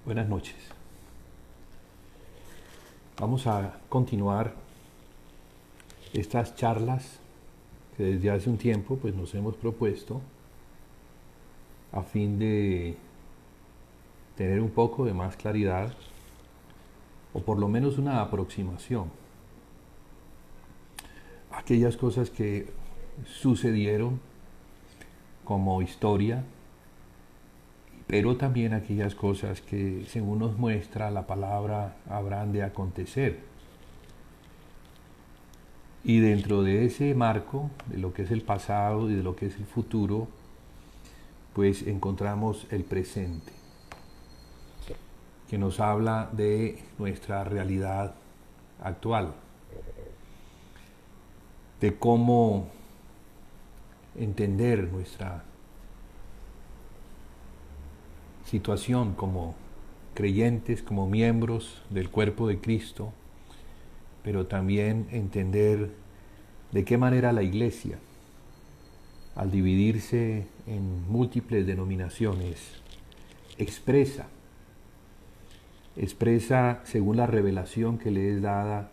Buenas noches. Vamos a continuar estas charlas que desde hace un tiempo pues nos hemos propuesto a fin de tener un poco de más claridad o por lo menos una aproximación a aquellas cosas que sucedieron como historia, pero también aquellas cosas que según nos muestra la palabra habrán de acontecer. Y dentro de ese marco, de lo que es el pasado y de lo que es el futuro, pues encontramos el presente, que nos habla de nuestra realidad actual, de cómo entender nuestra situación como creyentes, como miembros del cuerpo de Cristo, pero también entender de qué manera la Iglesia, al dividirse en múltiples denominaciones, expresa según la revelación que le es dada,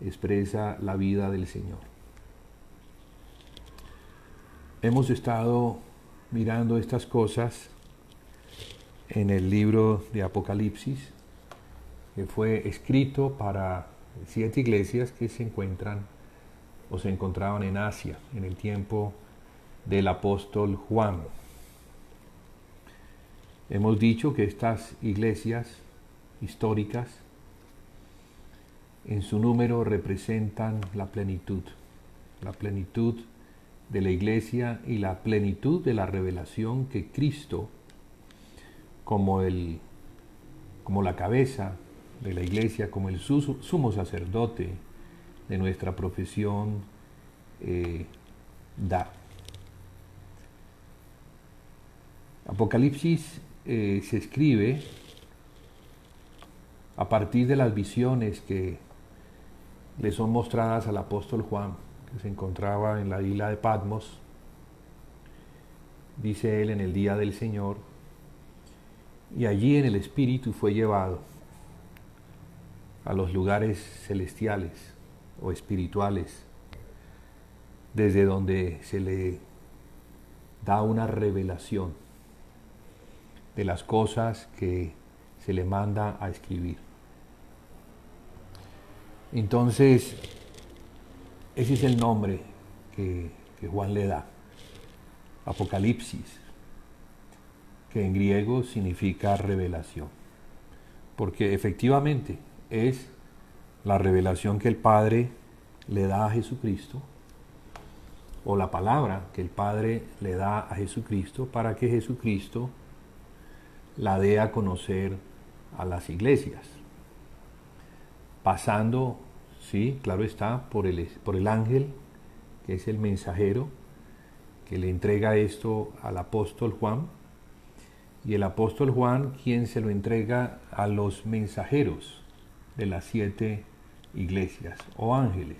expresa la vida del Señor. Hemos estado mirando estas cosas en el libro de Apocalipsis, que fue escrito para 7 iglesias que se encuentran o se encontraban en Asia en el tiempo del apóstol Juan. Hemos dicho que estas iglesias históricas en su número representan la plenitud de la iglesia y la plenitud de la revelación que Cristo, como la cabeza de la iglesia, como el sumo sacerdote de nuestra profesión, da. Apocalipsis se escribe a partir de las visiones que le son mostradas al apóstol Juan, que se encontraba en la isla de Patmos. Dice él, en el día del Señor, y allí en el Espíritu fue llevado a los lugares celestiales o espirituales, desde donde se le da una revelación de las cosas que se le manda a escribir. Entonces, ese es el nombre que Juan le da, Apocalipsis, que en griego significa revelación, porque efectivamente es la revelación que el Padre le da a Jesucristo, o la palabra que el Padre le da a Jesucristo para que Jesucristo la dé a conocer a las iglesias, pasando, sí, claro está, por el ángel, que es el mensajero, que le entrega esto al apóstol Juan, y el apóstol Juan quien se lo entrega a los mensajeros de las 7 iglesias o ángeles,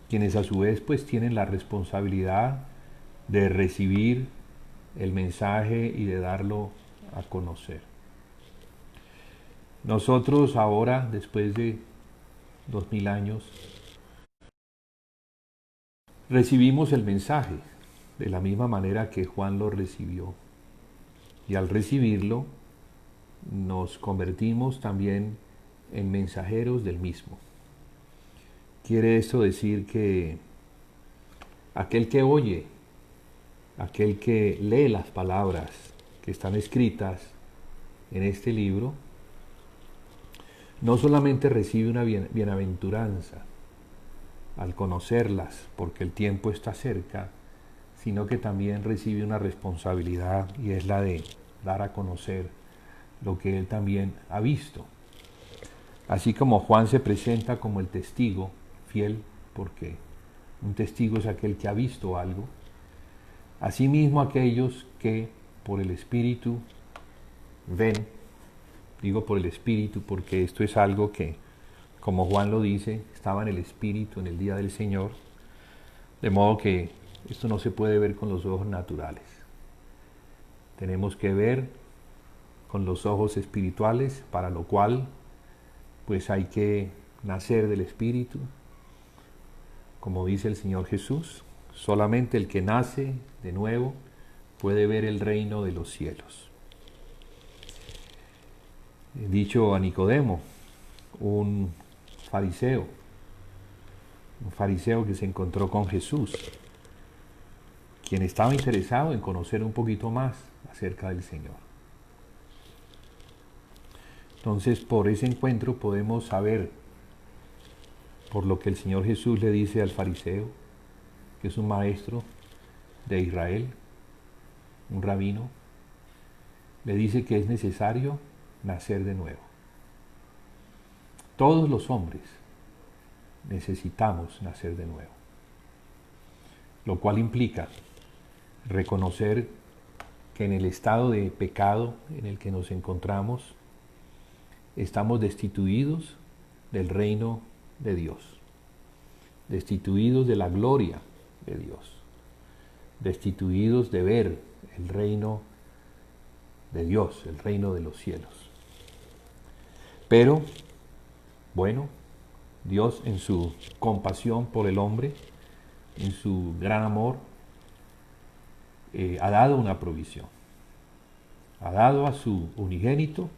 quienes a su vez pues tienen la responsabilidad de recibir el mensaje y de darlo a conocer. Nosotros ahora, después de 2000 años, recibimos el mensaje de la misma manera que Juan lo recibió. Y al recibirlo, nos convertimos también en mensajeros del mismo. Quiere esto decir que aquel que oye, aquel que lee las palabras que están escritas en este libro, no solamente recibe una bienaventuranza al conocerlas, porque el tiempo está cerca, sino que también recibe una responsabilidad, y es la de dar a conocer lo que él también ha visto. Así como Juan se presenta como el testigo fiel, porque un testigo es aquel que ha visto algo, asimismo aquellos que por el Espíritu ven, digo por el Espíritu porque esto es algo que, como Juan lo dice, estaba en el Espíritu en el día del Señor, de modo que esto no se puede ver con los ojos naturales. Tenemos que ver con los ojos espirituales, para lo cual pues hay que nacer del Espíritu. Como dice el Señor Jesús, solamente el que nace de nuevo puede ver el reino de los cielos. Dicho a Nicodemo, un fariseo que se encontró con Jesús, quien estaba interesado en conocer un poquito más acerca del Señor. Entonces, por ese encuentro podemos saber, por lo que el Señor Jesús le dice al fariseo, que es un maestro de Israel, un rabino, le dice que es necesario nacer de nuevo. Todos los hombres necesitamos nacer de nuevo, lo cual implica reconocer que en el estado de pecado en el que nos encontramos estamos destituidos del reino de Dios, destituidos de la gloria de Dios, destituidos de ver el reino de Dios, el reino de los cielos. Pero, bueno, Dios en su compasión por el hombre, en su gran amor, ha dado una provisión. Ha dado a su unigénito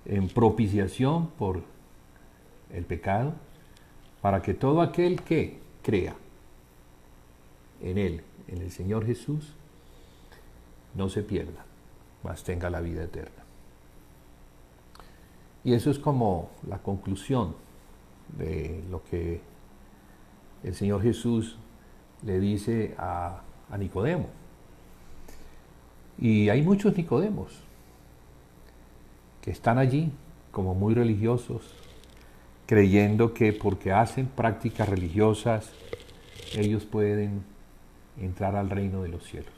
en propiciación por el pecado, para que todo aquel que crea en Él, en el Señor Jesús, no se pierda, mas tenga la vida eterna. Y eso es como la conclusión de lo que el Señor Jesús le dice a Nicodemo. Y hay muchos Nicodemos que están allí como muy religiosos, creyendo que porque hacen prácticas religiosas ellos pueden entrar al reino de los cielos.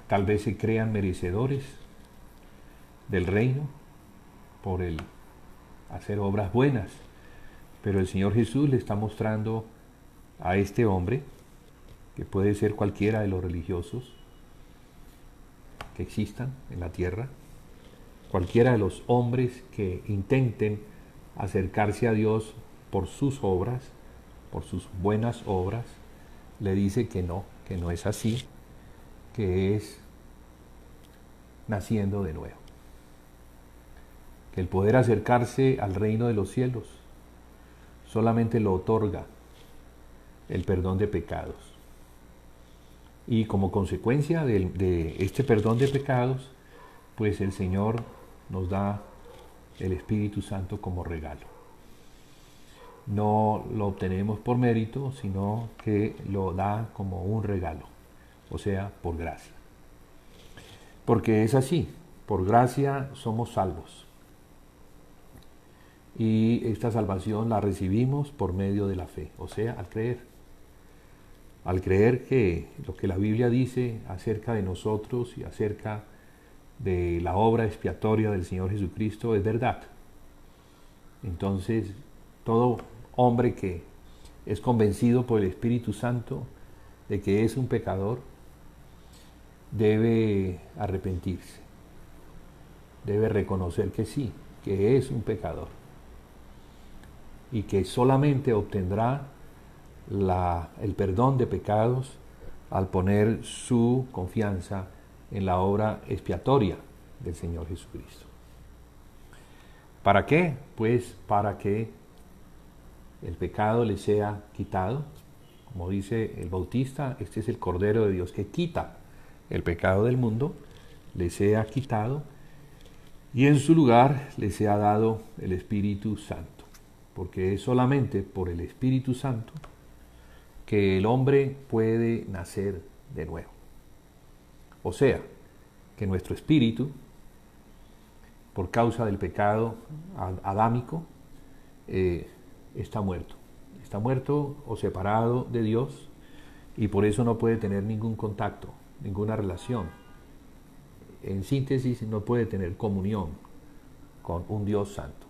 Tal vez se crean merecedores del reino por el hacer obras buenas, pero el Señor Jesús le está mostrando a este hombre, que puede ser cualquiera de los religiosos que existan en la tierra, cualquiera de los hombres que intenten acercarse a Dios por sus obras, por sus buenas obras, le dice que no es así, que es naciendo de nuevo. Que el poder acercarse al reino de los cielos solamente lo otorga el perdón de pecados. Y como consecuencia de este perdón de pecados, pues el Señor nos da el Espíritu Santo como regalo. No lo obtenemos por mérito, sino que lo da como un regalo, o sea, por gracia. Porque es así, por gracia somos salvos. Y esta salvación la recibimos por medio de la fe, o sea, al creer. Al creer que lo que la Biblia dice acerca de nosotros y acerca de la obra expiatoria del Señor Jesucristo es verdad. Entonces, todo hombre que es convencido por el Espíritu Santo de que es un pecador, debe arrepentirse, debe reconocer que sí, que es un pecador y que solamente obtendrá el perdón de pecados al poner su confianza en la obra expiatoria del Señor Jesucristo. ¿Para qué? Pues para que el pecado le sea quitado. Como dice el Bautista, este es el Cordero de Dios que quita el pecado del mundo, le sea quitado y en su lugar le sea dado el Espíritu Santo. Porque es solamente por el Espíritu Santo que el hombre puede nacer de nuevo. O sea, que nuestro espíritu, por causa del pecado adámico, está muerto. Está muerto o separado de Dios y por eso no puede tener ningún contacto, ninguna relación. En síntesis, no puede tener comunión con un Dios santo.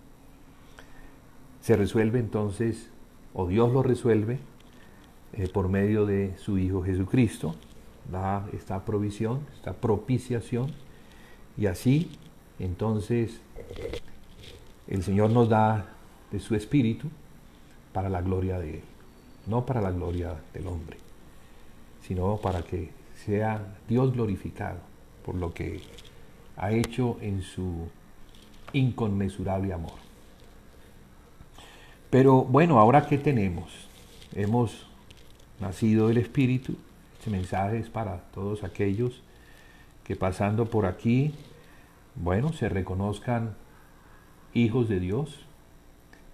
Se resuelve entonces, o Dios lo resuelve, por medio de su Hijo Jesucristo, da esta provisión, esta propiciación, y así entonces el Señor nos da de su Espíritu para la gloria de Él, no para la gloria del hombre, sino para que sea Dios glorificado por lo que ha hecho en su inconmensurable amor. Pero bueno, ahora ¿qué tenemos? Hemos nacido del Espíritu. Este mensaje es para todos aquellos que pasando por aquí, bueno, se reconozcan hijos de Dios,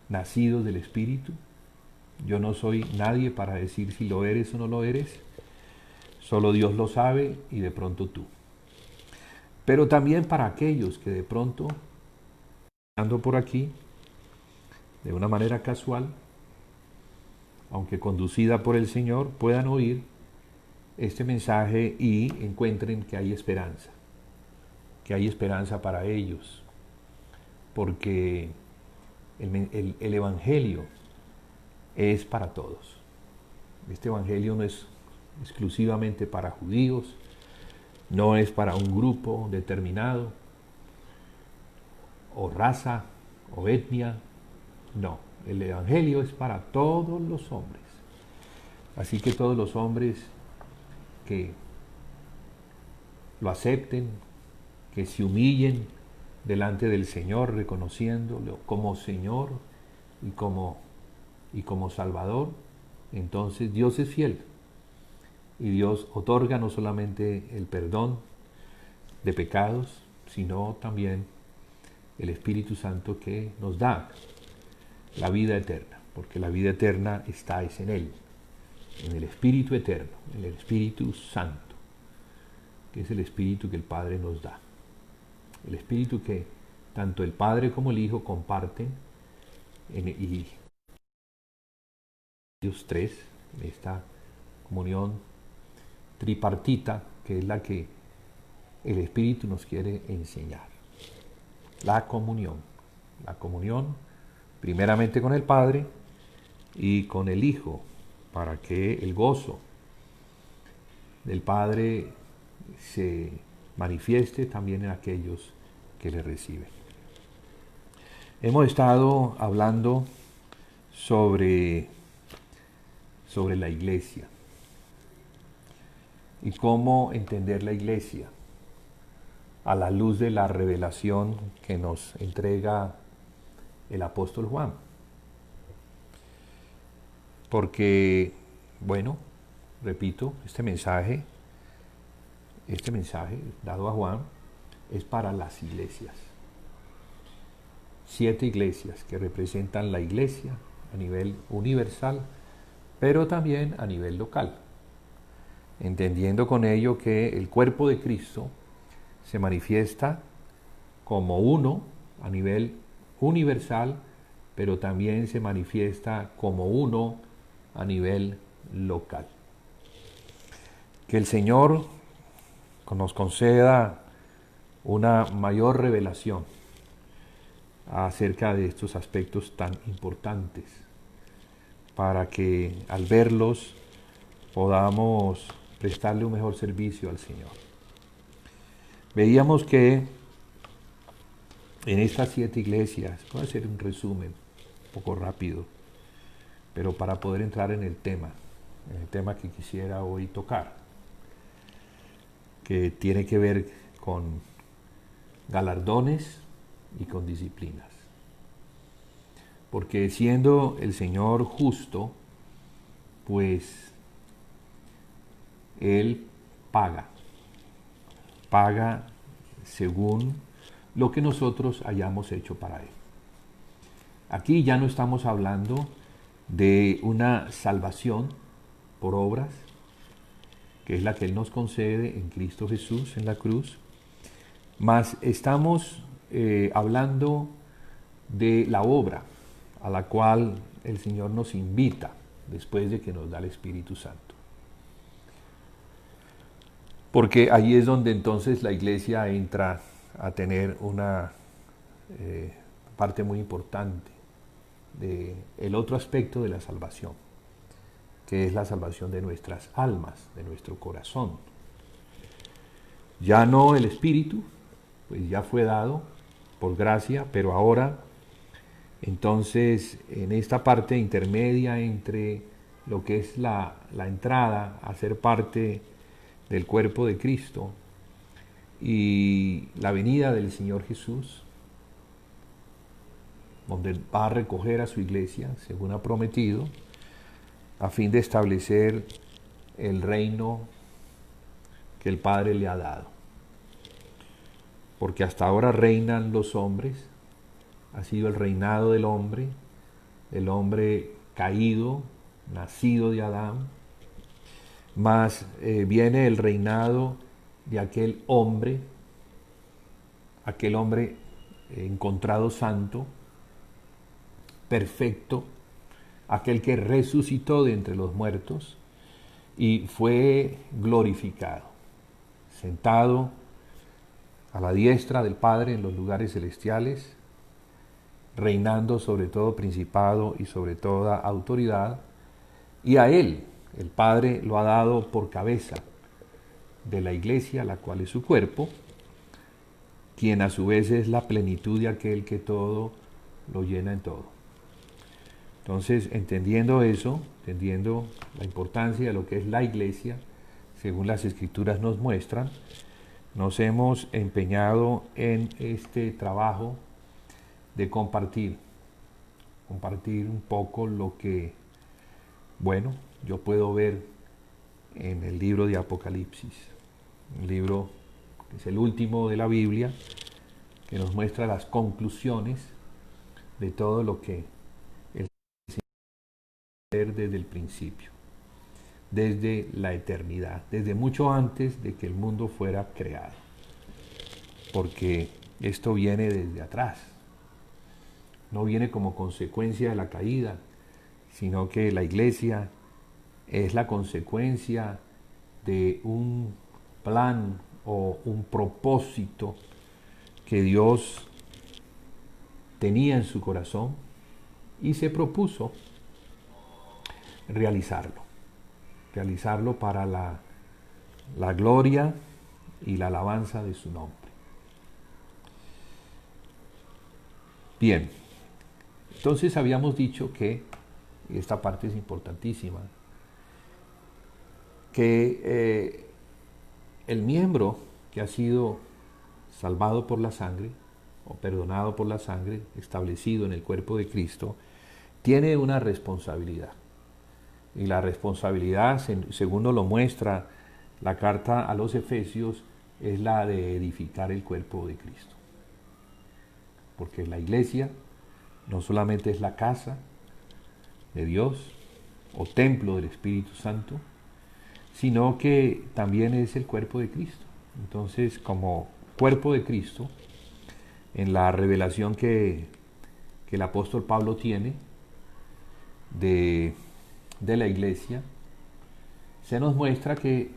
nacidos del Espíritu. Yo no soy nadie para decir si lo eres o no lo eres, solo Dios lo sabe y de pronto tú. Pero también para aquellos que de pronto, ando por aquí, de una manera casual, aunque conducida por el Señor, puedan oír este mensaje y encuentren que hay esperanza para ellos, porque el Evangelio es para todos. Este Evangelio no es exclusivamente para judíos, no es para un grupo determinado, o raza, o etnia, no. El Evangelio es para todos los hombres. Así que todos los hombres que lo acepten, que se humillen delante del Señor, reconociéndolo como Señor y como Salvador, entonces Dios es fiel. Y Dios otorga no solamente el perdón de pecados, sino también el Espíritu Santo que nos da la vida eterna, porque la vida eterna está en Él, en el Espíritu eterno, en el Espíritu Santo, que es el Espíritu que el Padre nos da. El Espíritu que tanto el Padre como el Hijo comparten y ellos tres, en esta comunión tripartita, que es la que el Espíritu nos quiere enseñar. La comunión primeramente con el Padre y con el Hijo, para que el gozo del Padre se manifieste también en aquellos que le reciben. Hemos estado hablando sobre la iglesia y cómo entender la iglesia a la luz de la revelación que nos entrega el apóstol Juan. Porque, bueno, repito, este mensaje dado a Juan es para las iglesias. 7 iglesias que representan la iglesia a nivel universal, pero también a nivel local. Entendiendo con ello que el cuerpo de Cristo se manifiesta como uno a nivel universal, pero también se manifiesta como uno a nivel local. Que el Señor nos conceda una mayor revelación acerca de estos aspectos tan importantes, para que al verlos podamos prestarle un mejor servicio al Señor. Veíamos que en estas 7 iglesias, voy a hacer un resumen un poco rápido, pero para poder entrar en el tema que quisiera hoy tocar, que tiene que ver con galardones y con disciplinas. Porque siendo el Señor justo, pues Él paga según lo que nosotros hayamos hecho para Él. Aquí ya no estamos hablando de una salvación por obras, que es la que Él nos concede en Cristo Jesús en la cruz, mas estamos hablando de la obra a la cual el Señor nos invita después de que nos da el Espíritu Santo. Porque ahí es donde entonces la iglesia entra a tener una parte muy importante del otro aspecto de la salvación, que es la salvación de nuestras almas, de nuestro corazón. Ya no el Espíritu, pues ya fue dado por gracia, pero ahora, entonces, en esta parte intermedia entre lo que es la entrada a ser parte del cuerpo de Cristo y la venida del Señor Jesús, donde va a recoger a su iglesia, según ha prometido, a fin de establecer el reino que el Padre le ha dado. Porque hasta ahora reinan los hombres, ha sido el reinado del hombre caído, nacido de Adán, más viene el reinado de aquel hombre encontrado santo, perfecto, aquel que resucitó de entre los muertos y fue glorificado, sentado a la diestra del Padre en los lugares celestiales, reinando sobre todo principado y sobre toda autoridad, y a Él, el Padre, lo ha dado por cabeza de la iglesia, la cual es su cuerpo, quien a su vez es la plenitud de aquel que todo lo llena en todo. Entonces, entendiendo eso, entendiendo la importancia de lo que es la iglesia, según las Escrituras nos muestran, nos hemos empeñado en este trabajo de compartir un poco lo que, bueno, yo puedo ver en el libro de Apocalipsis, un libro que es el último de la Biblia, que nos muestra las conclusiones de todo lo que el Señor desde el principio, desde la eternidad, desde mucho antes de que el mundo fuera creado, porque esto viene desde atrás, no viene como consecuencia de la caída, sino que la iglesia es la consecuencia de un plan o un propósito que Dios tenía en su corazón y se propuso realizarlo para la gloria y la alabanza de su nombre. Bien, entonces habíamos dicho que, y esta parte es importantísima, que el miembro que ha sido salvado por la sangre, o perdonado por la sangre, establecido en el cuerpo de Cristo, tiene una responsabilidad. Y la responsabilidad, según nos lo muestra la carta a los Efesios, es la de edificar el cuerpo de Cristo. Porque la iglesia no solamente es la casa de Dios o templo del Espíritu Santo, sino que también es el cuerpo de Cristo. Entonces, como cuerpo de Cristo, en la revelación que el apóstol Pablo tiene de la iglesia, se nos muestra que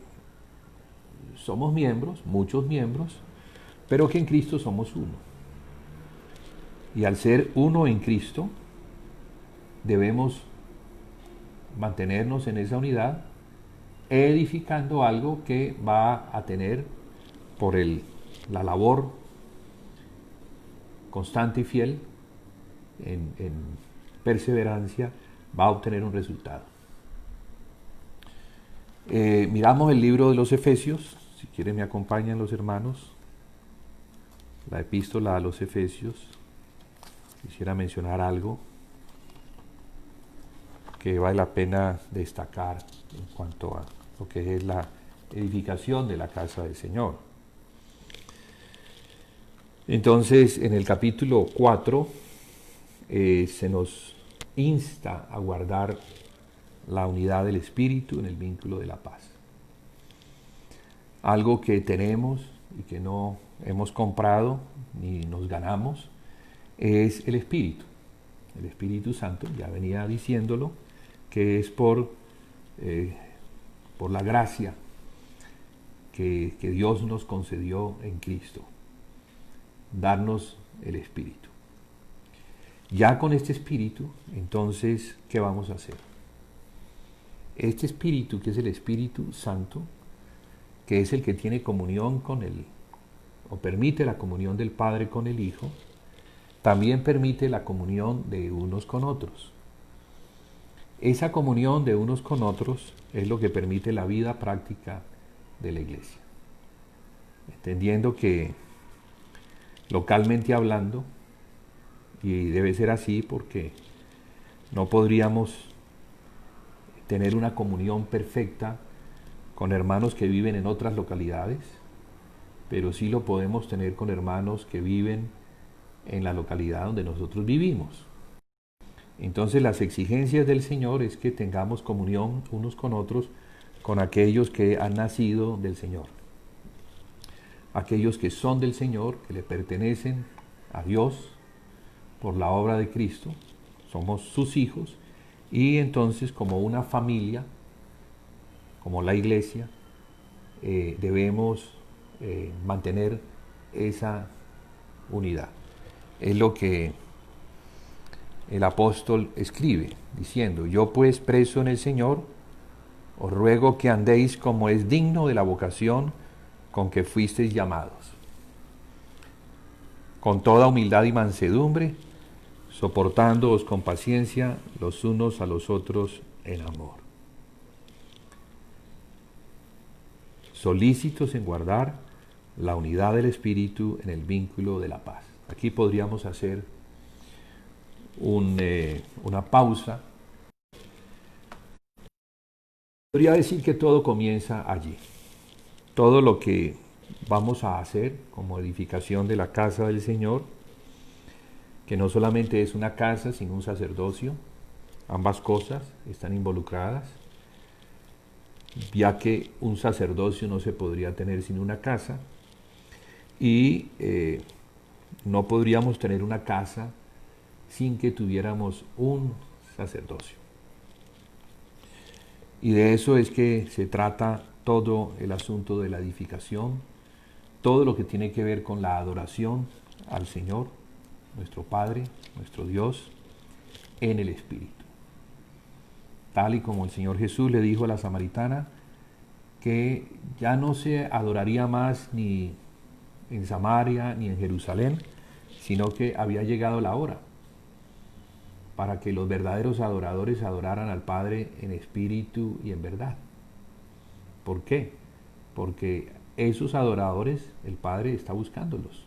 somos miembros, muchos miembros, pero que en Cristo somos uno. Y al ser uno en Cristo, debemos mantenernos en esa unidad, edificando algo que va a tener, por la labor constante y fiel, en perseverancia, va a obtener un resultado. Miramos el libro de los Efesios, si quieren me acompañan los hermanos, la epístola a los Efesios. Quisiera mencionar algo que vale la pena destacar en cuanto a lo que es la edificación de la casa del Señor. Entonces, en el capítulo 4 se nos insta a guardar la unidad del Espíritu en el vínculo de la paz. Algo que tenemos y que no hemos comprado ni nos ganamos es el Espíritu. El Espíritu Santo, ya venía diciéndolo, que es por la gracia que Dios nos concedió en Cristo, darnos el Espíritu. Ya con este Espíritu, entonces, ¿qué vamos a hacer? Este Espíritu, que es el Espíritu Santo, que es el que tiene comunión con el, o permite la comunión del Padre con el Hijo, también permite la comunión de unos con otros. Esa comunión de unos con otros es lo que permite la vida práctica de la iglesia. Entendiendo que localmente hablando, y debe ser así porque no podríamos tener una comunión perfecta con hermanos que viven en otras localidades, pero sí lo podemos tener con hermanos que viven en la localidad donde nosotros vivimos. Entonces las exigencias del Señor es que tengamos comunión unos con otros, con aquellos que han nacido del Señor. Aquellos que son del Señor, que le pertenecen a Dios por la obra de Cristo, somos sus hijos, y entonces como una familia, como la iglesia, debemos mantener esa unidad. Es lo que el apóstol escribe, diciendo: yo pues preso en el Señor, os ruego que andéis como es digno de la vocación con que fuisteis llamados, con toda humildad y mansedumbre, soportándoos con paciencia los unos a los otros en amor, solícitos en guardar la unidad del Espíritu en el vínculo de la paz. Aquí podríamos hacer una pausa. Podría decir que todo comienza allí. Todo lo que vamos a hacer como edificación de la casa del Señor, que no solamente es una casa, sino un sacerdocio, ambas cosas están involucradas, ya que un sacerdocio no se podría tener sin una casa, y no podríamos tener una casa sin que tuviéramos un sacerdocio. Y de eso es que se trata todo el asunto de la edificación, todo lo que tiene que ver con la adoración al Señor, nuestro Padre, nuestro Dios, en el Espíritu. Tal y como el Señor Jesús le dijo a la samaritana que ya no se adoraría más ni en Samaria ni en Jerusalén, sino que había llegado la hora para que los verdaderos adoradores adoraran al Padre en espíritu y en verdad. ¿Por qué? Porque esos adoradores, el Padre está buscándolos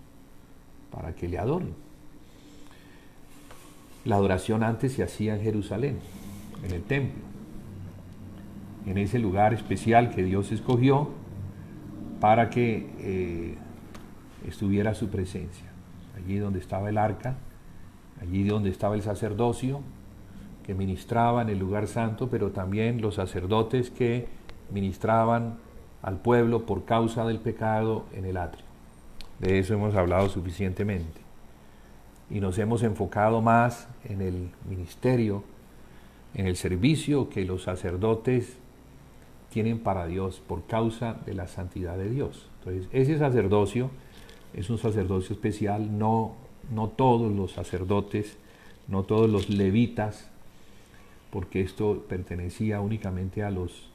para que le adoren. La adoración antes se hacía en Jerusalén, en el templo, en ese lugar especial que Dios escogió para que estuviera su presencia. Allí donde estaba el arca, allí donde estaba el sacerdocio que ministraba en el lugar santo, pero también los sacerdotes que ministraban al pueblo por causa del pecado en el atrio. De eso hemos hablado suficientemente. Y nos hemos enfocado más en el ministerio, en el servicio que los sacerdotes tienen para Dios por causa de la santidad de Dios. Entonces, ese sacerdocio es un sacerdocio especial, no todos los sacerdotes, no todos los levitas, porque esto pertenecía únicamente a los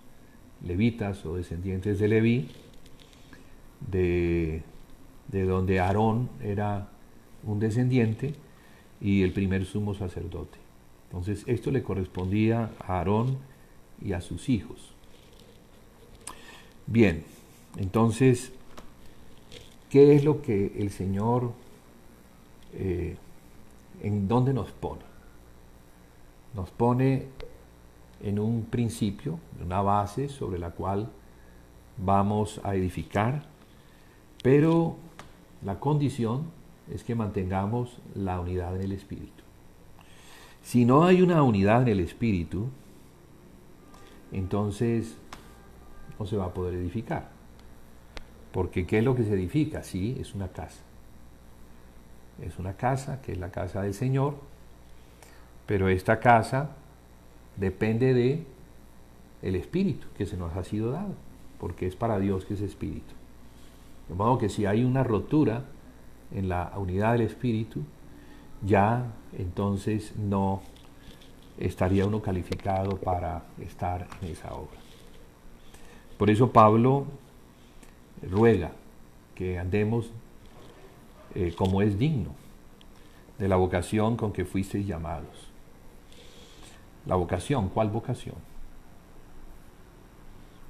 levitas o descendientes de Leví, de donde Aarón era un descendiente y el primer sumo sacerdote. Entonces esto le correspondía a Aarón y a sus hijos. Bien, entonces, ¿qué es lo que el Señor, en dónde nos pone? Nos pone en un principio, una base sobre la cual vamos a edificar, pero la condición es que mantengamos la unidad en el Espíritu. Si no hay una unidad en el Espíritu, entonces no se va a poder edificar. Porque ¿qué es lo que se edifica? Sí, es una casa. Es una casa, que es la casa del Señor, pero esta casa depende de el Espíritu que se nos ha sido dado, porque es para Dios que es Espíritu. De modo que si hay una rotura en la unidad del Espíritu, ya entonces no estaría uno calificado para estar en esa obra. Por eso Pablo ruega que andemos como es digno de la vocación con que fuisteis llamados. La vocación, ¿cuál vocación?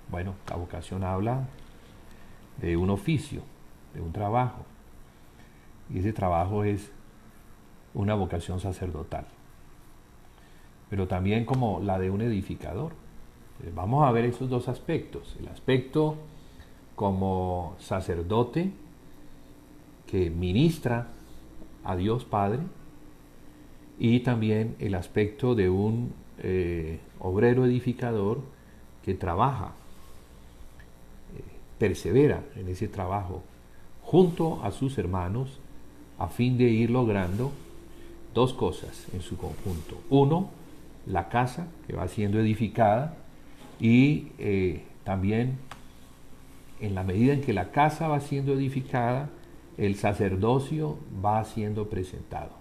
Bueno, la vocación habla de un oficio, de un trabajo, y ese trabajo es una vocación sacerdotal, pero también como la de un edificador. Vamos a ver esos dos aspectos, el aspecto como sacerdote que ministra a Dios Padre y también el aspecto de un obrero edificador que trabaja, persevera en ese trabajo junto a sus hermanos a fin de ir logrando dos cosas en su conjunto. Uno, la casa que va siendo edificada y también en la medida en que la casa va siendo edificada, el sacerdocio va siendo presentado.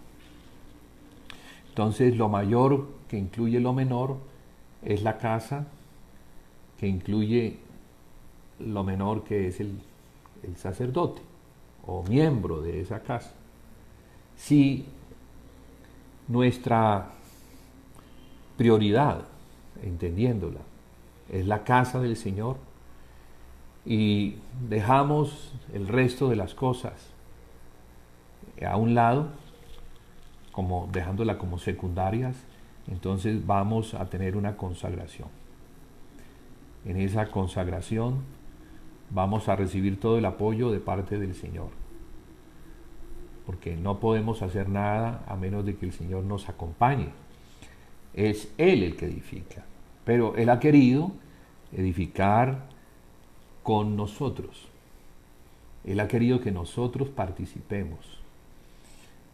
Entonces lo mayor que incluye lo menor es la casa, que incluye lo menor que es el sacerdote o miembro de esa casa. Si nuestra prioridad, entendiéndola, es la casa del Señor y dejamos el resto de las cosas a un lado, como dejándola como secundarias, entonces vamos a tener una consagración. En esa consagración vamos a recibir todo el apoyo de parte del Señor, porque no podemos hacer nada a menos de que el Señor nos acompañe. Es Él el que edifica, pero Él ha querido edificar con nosotros. Él ha querido que nosotros participemos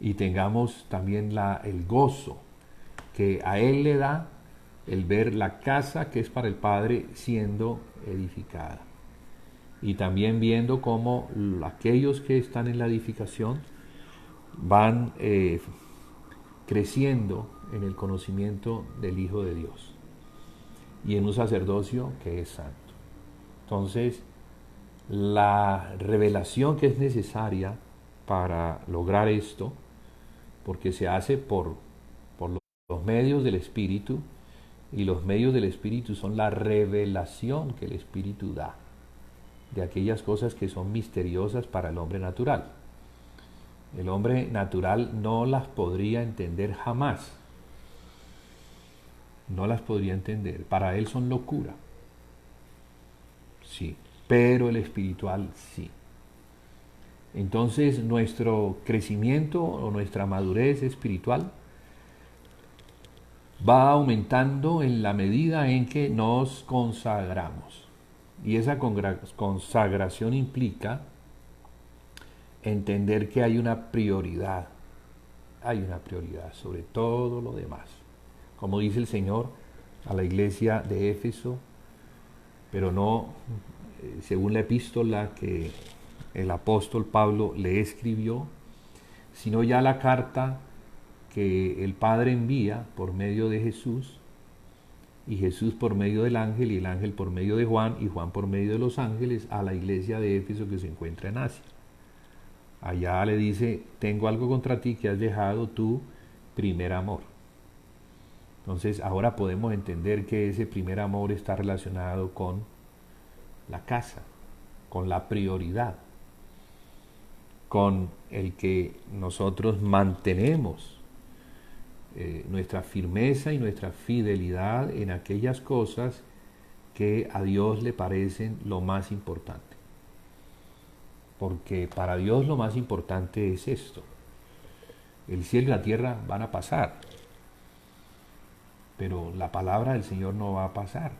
y tengamos también el gozo que a Él le da el ver la casa que es para el Padre siendo edificada. Y también viendo cómo aquellos que están en la edificación van creciendo en el conocimiento del Hijo de Dios y en un sacerdocio que es santo. Entonces, la revelación que es necesaria para lograr esto, porque se hace por los medios del Espíritu, y los medios del Espíritu son la revelación que el Espíritu da de aquellas cosas que son misteriosas para el hombre natural. El hombre natural no las podría entender jamás. No las podría entender. Para él son locura. Sí, pero el espiritual sí. Entonces nuestro crecimiento o nuestra madurez espiritual va aumentando en la medida en que nos consagramos. Y esa consagración implica entender que hay una prioridad sobre todo lo demás. Como dice el Señor a la iglesia de Éfeso, pero no según la epístola que el apóstol Pablo le escribió, sino ya la carta que el Padre envía por medio de Jesús, y Jesús por medio del ángel, y el ángel por medio de Juan, y Juan por medio de los ángeles, a la iglesia de Éfeso que se encuentra en Asia. Allá le dice, tengo algo contra ti, que has dejado tu primer amor. Entonces ahora podemos entender que ese primer amor está relacionado con la casa, con la prioridad, con el que nosotros mantenemos nuestra firmeza y nuestra fidelidad en aquellas cosas que a Dios le parecen lo más importante. Porque para Dios lo más importante es esto. El cielo y la tierra van a pasar, pero la palabra del Señor no va a pasar.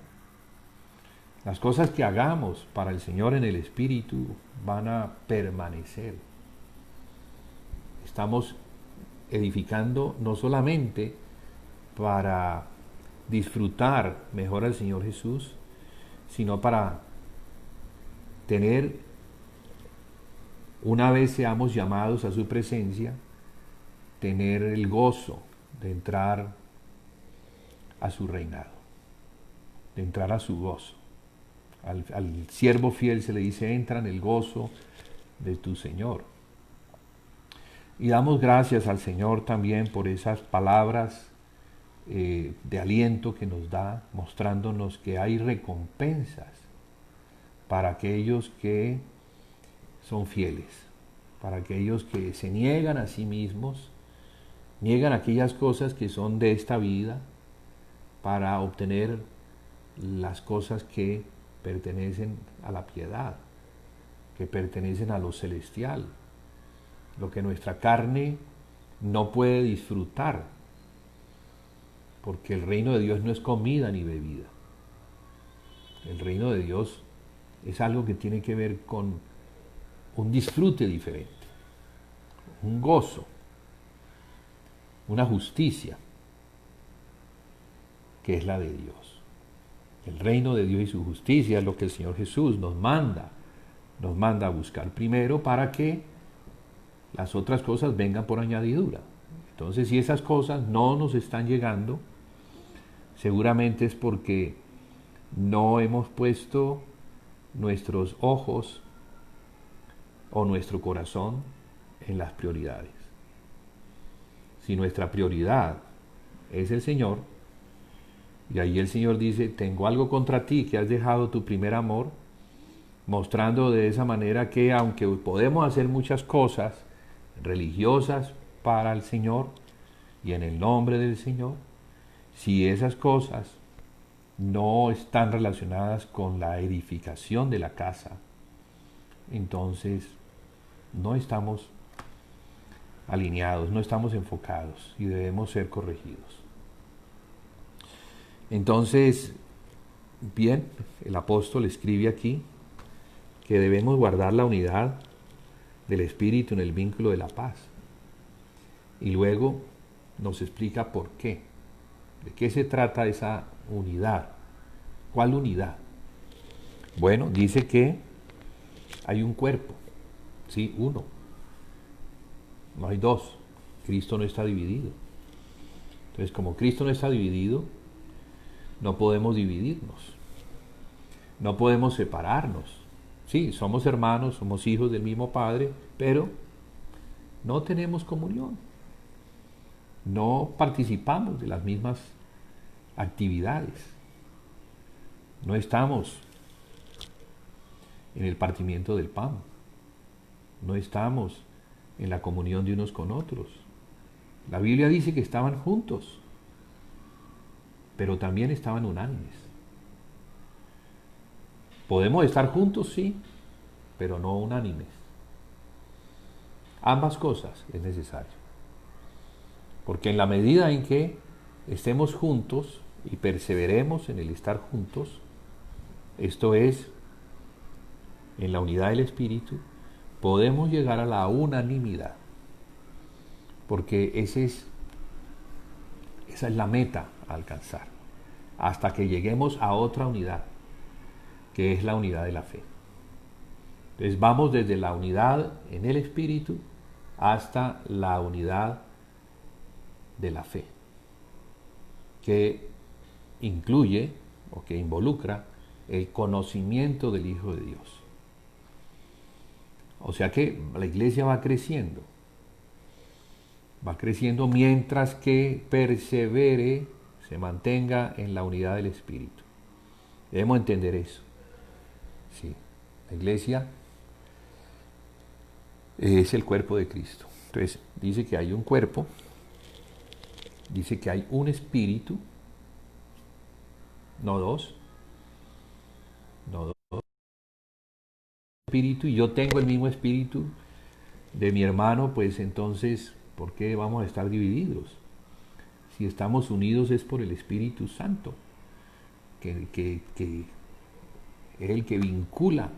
Las cosas que hagamos para el Señor en el Espíritu van a permanecer. Estamos edificando no solamente para disfrutar mejor al Señor Jesús, sino para tener, una vez seamos llamados a su presencia, tener el gozo de entrar a su reinado, de entrar a su gozo. Al siervo fiel se le dice, entra en el gozo de tu Señor. Y damos gracias al Señor también por esas palabras de aliento que nos da, mostrándonos que hay recompensas para aquellos que son fieles, para aquellos que se niegan a sí mismos, niegan aquellas cosas que son de esta vida para obtener las cosas que pertenecen a la piedad, que pertenecen a lo celestial, lo que nuestra carne no puede disfrutar, porque el reino de Dios no es comida ni bebida. El reino de Dios es algo que tiene que ver con un disfrute diferente, un gozo, una justicia, que es la de Dios. El reino de Dios y su justicia es lo que el Señor Jesús nos manda a buscar primero para que las otras cosas vengan por añadidura. Entonces, si esas cosas no nos están llegando, seguramente es porque no hemos puesto nuestros ojos o nuestro corazón en las prioridades. Si nuestra prioridad es el Señor, y ahí el Señor dice, tengo algo contra ti, que has dejado tu primer amor, mostrando de esa manera que aunque podemos hacer muchas cosas religiosas para el Señor y en el nombre del Señor, si esas cosas no están relacionadas con la edificación de la casa, entonces no estamos alineados, no estamos enfocados y debemos ser corregidos. Entonces, bien, el apóstol escribe aquí que debemos guardar la unidad del Espíritu en el vínculo de la paz. Y luego nos explica por qué. ¿De qué se trata esa unidad? ¿Cuál unidad? Bueno, dice que hay un cuerpo, sí, uno. No hay dos. Cristo no está dividido. Entonces, como Cristo no está dividido, no podemos dividirnos. No podemos separarnos. Sí, somos hermanos, somos hijos del mismo Padre, pero no tenemos comunión. No participamos de las mismas actividades. No estamos en el partimiento del pan. No estamos en la comunión de unos con otros. La Biblia dice que estaban juntos, pero también estaban unánimes. Podemos estar juntos, sí, pero no unánimes. Ambas cosas es necesario. Porque en la medida en que estemos juntos y perseveremos en el estar juntos, esto es, en la unidad del Espíritu, podemos llegar a la unanimidad. Porque esa es la meta a alcanzar. Hasta que lleguemos a otra unidad, que es la unidad de la fe. Entonces vamos desde la unidad en el Espíritu hasta la unidad de la fe, que incluye o que involucra el conocimiento del Hijo de Dios. O sea que la iglesia va creciendo mientras que persevere, se mantenga en la unidad del Espíritu. Debemos entender eso. Sí, la iglesia es el cuerpo de Cristo. Entonces, dice que hay un cuerpo, dice que hay un espíritu, no dos, espíritu, y yo tengo el mismo espíritu de mi hermano, pues entonces, ¿por qué vamos a estar divididos? Si estamos unidos es por el Espíritu Santo, que es el que vincula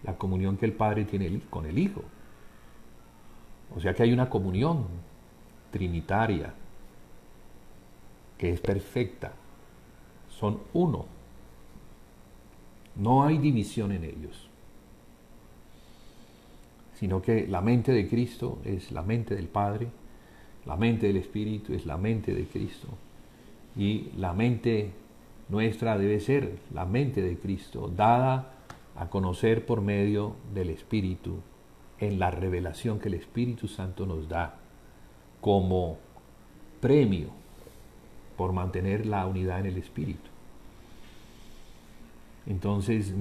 la comunión que el Padre tiene con el Hijo. O sea que hay una comunión trinitaria que es perfecta. Son uno. No hay división en ellos. Sino que la mente de Cristo es la mente del Padre, la mente del Espíritu es la mente de Cristo. Y la mente nuestra debe ser la mente de Cristo, dada a conocer por medio del Espíritu, en la revelación que el Espíritu Santo nos da como premio por mantener la unidad en el Espíritu. Entonces,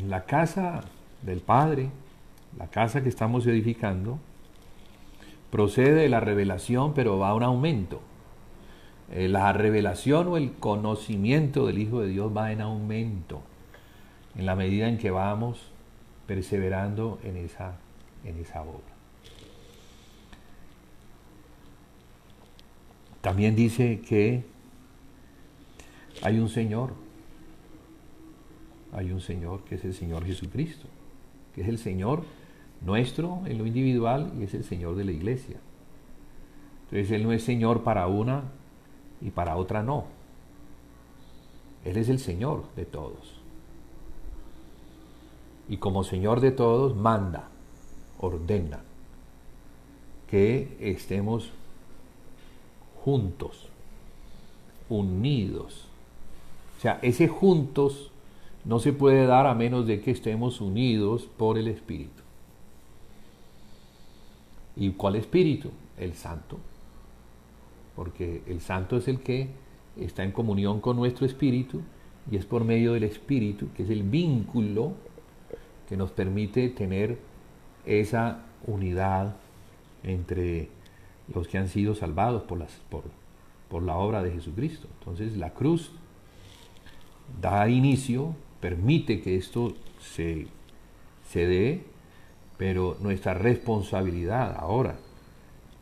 la casa del Padre, la casa que estamos edificando, procede de la revelación, pero va a un aumento. La revelación o el conocimiento del Hijo de Dios va en aumento en la medida en que vamos perseverando en esa obra. También dice que hay un Señor que es el Señor Jesucristo, que es el Señor nuestro en lo individual y es el Señor de la iglesia. Entonces Él no es Señor para una y para otra no. Él es el Señor de todos. Y como Señor de todos manda, ordena que estemos juntos, unidos. O sea, ese juntos no se puede dar a menos de que estemos unidos por el Espíritu. ¿Y cuál Espíritu? El Santo. Porque el Santo es el que está en comunión con nuestro Espíritu y es por medio del Espíritu, que es el vínculo que nos permite tener esa unidad entre los que han sido salvados por la obra de Jesucristo. Entonces la cruz da inicio, permite que esto se dé, pero nuestra responsabilidad ahora,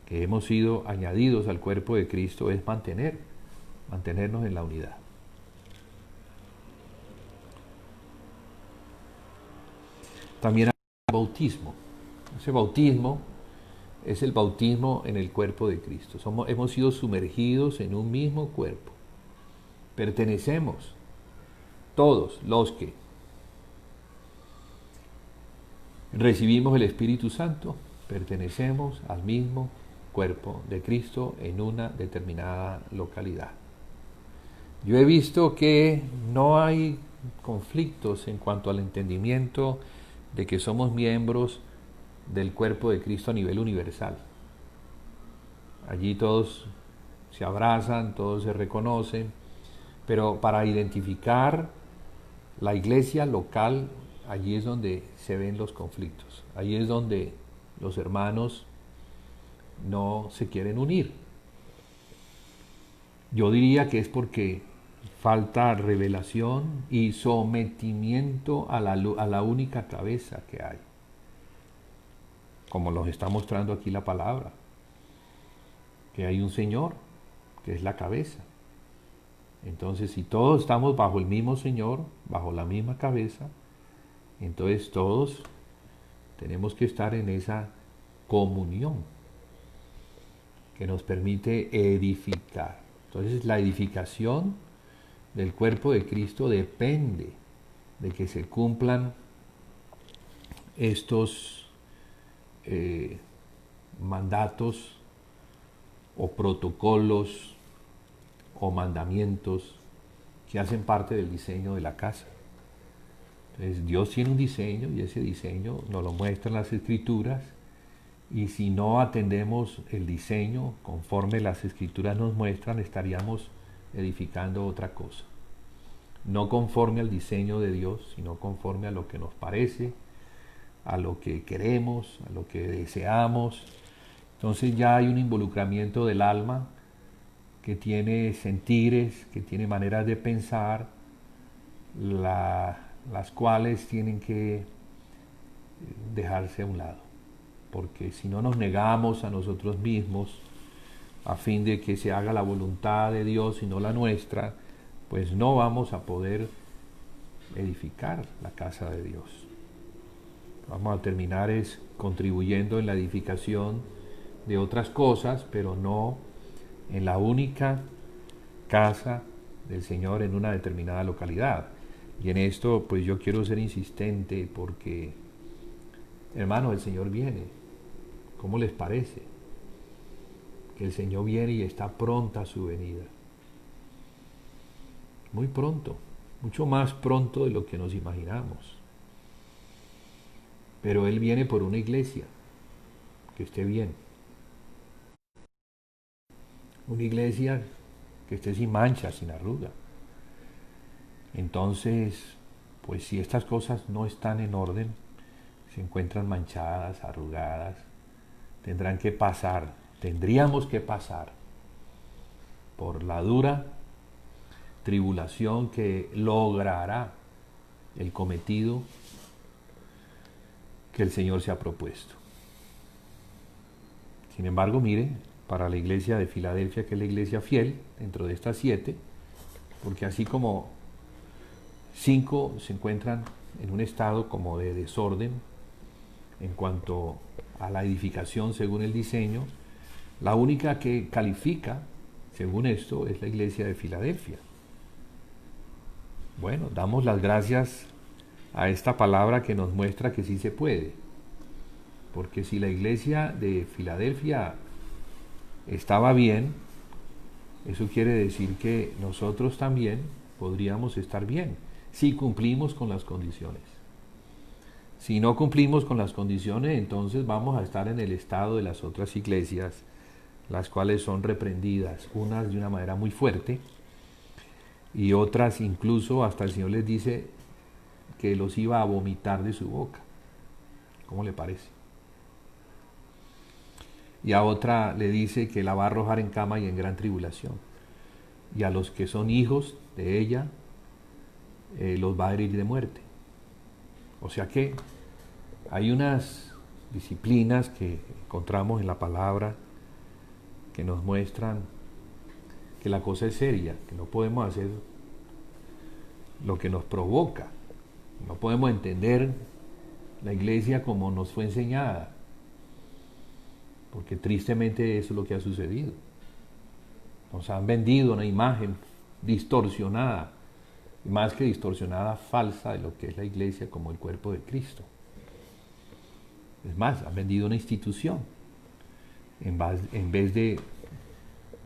que hemos sido añadidos al cuerpo de Cristo, es mantenernos en la unidad. También hay bautismo. Ese bautismo es el bautismo en el cuerpo de Cristo. Hemos sido sumergidos en un mismo cuerpo. Pertenecemos, todos los que recibimos el Espíritu Santo, pertenecemos al mismo cuerpo de Cristo en una determinada localidad. Yo he visto que no hay conflictos en cuanto al entendimiento de que somos miembros del cuerpo de Cristo a nivel universal. Allí todos se abrazan, todos se reconocen, pero para identificar la iglesia local, allí es donde se ven los conflictos, allí es donde los hermanos no se quieren unir. Yo diría que es porque falta revelación y sometimiento a la única cabeza que hay, como nos está mostrando aquí la palabra, que hay un Señor, que es la cabeza. Entonces, si todos estamos bajo el mismo Señor, bajo la misma cabeza, entonces todos tenemos que estar en esa comunión que nos permite edificar. Entonces, la edificación del cuerpo de Cristo depende de que se cumplan estos mandatos o protocolos o mandamientos que hacen parte del diseño de la casa. Entonces Dios tiene un diseño y ese diseño nos lo muestran las Escrituras, y si no atendemos el diseño conforme las Escrituras nos muestran, estaríamos edificando otra cosa, no conforme al diseño de Dios, sino conforme a lo que nos parece, a lo que queremos, a lo que deseamos. Entonces ya hay un involucramiento del alma que tiene sentires, que tiene maneras de pensar, las cuales tienen que dejarse a un lado, porque si no nos negamos a nosotros mismos a fin de que se haga la voluntad de Dios y no la nuestra, pues no vamos a poder edificar la casa de Dios. Vamos a terminar contribuyendo en la edificación de otras cosas, pero no en la única casa del Señor en una determinada localidad. Y en esto pues yo quiero ser insistente porque, hermanos, el Señor viene. ¿Cómo les parece? Que el Señor viene y está pronta a su venida. Muy pronto, mucho más pronto de lo que nos imaginamos. pero Él viene por una iglesia que esté bien, una iglesia que esté sin mancha, sin arruga. Entonces, pues si estas cosas no están en orden, se encuentran manchadas, arrugadas, tendríamos que pasar por la dura tribulación que logrará el cometido que el Señor se ha propuesto. Sin embargo, mire, para la iglesia de Filadelfia, que es la iglesia fiel, dentro de estas 7, porque así como 5 se encuentran en un estado como de desorden en cuanto a la edificación según el diseño, la única que califica, según esto, es la iglesia de Filadelfia. Bueno, damos las gracias a esta palabra que nos muestra que sí se puede, porque si la iglesia de Filadelfia estaba bien, eso quiere decir que nosotros también podríamos estar bien, si cumplimos con las condiciones. Si no cumplimos con las condiciones, entonces vamos a estar en el estado de las otras iglesias, las cuales son reprendidas, unas de una manera muy fuerte, y otras incluso hasta el Señor les dice que los iba a vomitar de su boca. ¿Cómo le parece? Y a otra le dice que la va a arrojar en cama y en gran tribulación. Y a los que son hijos de ella, los va a herir de muerte. O sea que hay unas disciplinas que encontramos en la palabra que nos muestran que la cosa es seria, que no podemos hacer lo que nos provoca. No podemos entender la iglesia como nos fue enseñada, porque tristemente eso es lo que ha sucedido. Nos han vendido una imagen distorsionada, más que distorsionada, falsa de lo que es la iglesia como el cuerpo de Cristo. Es más, han vendido una institución en vez de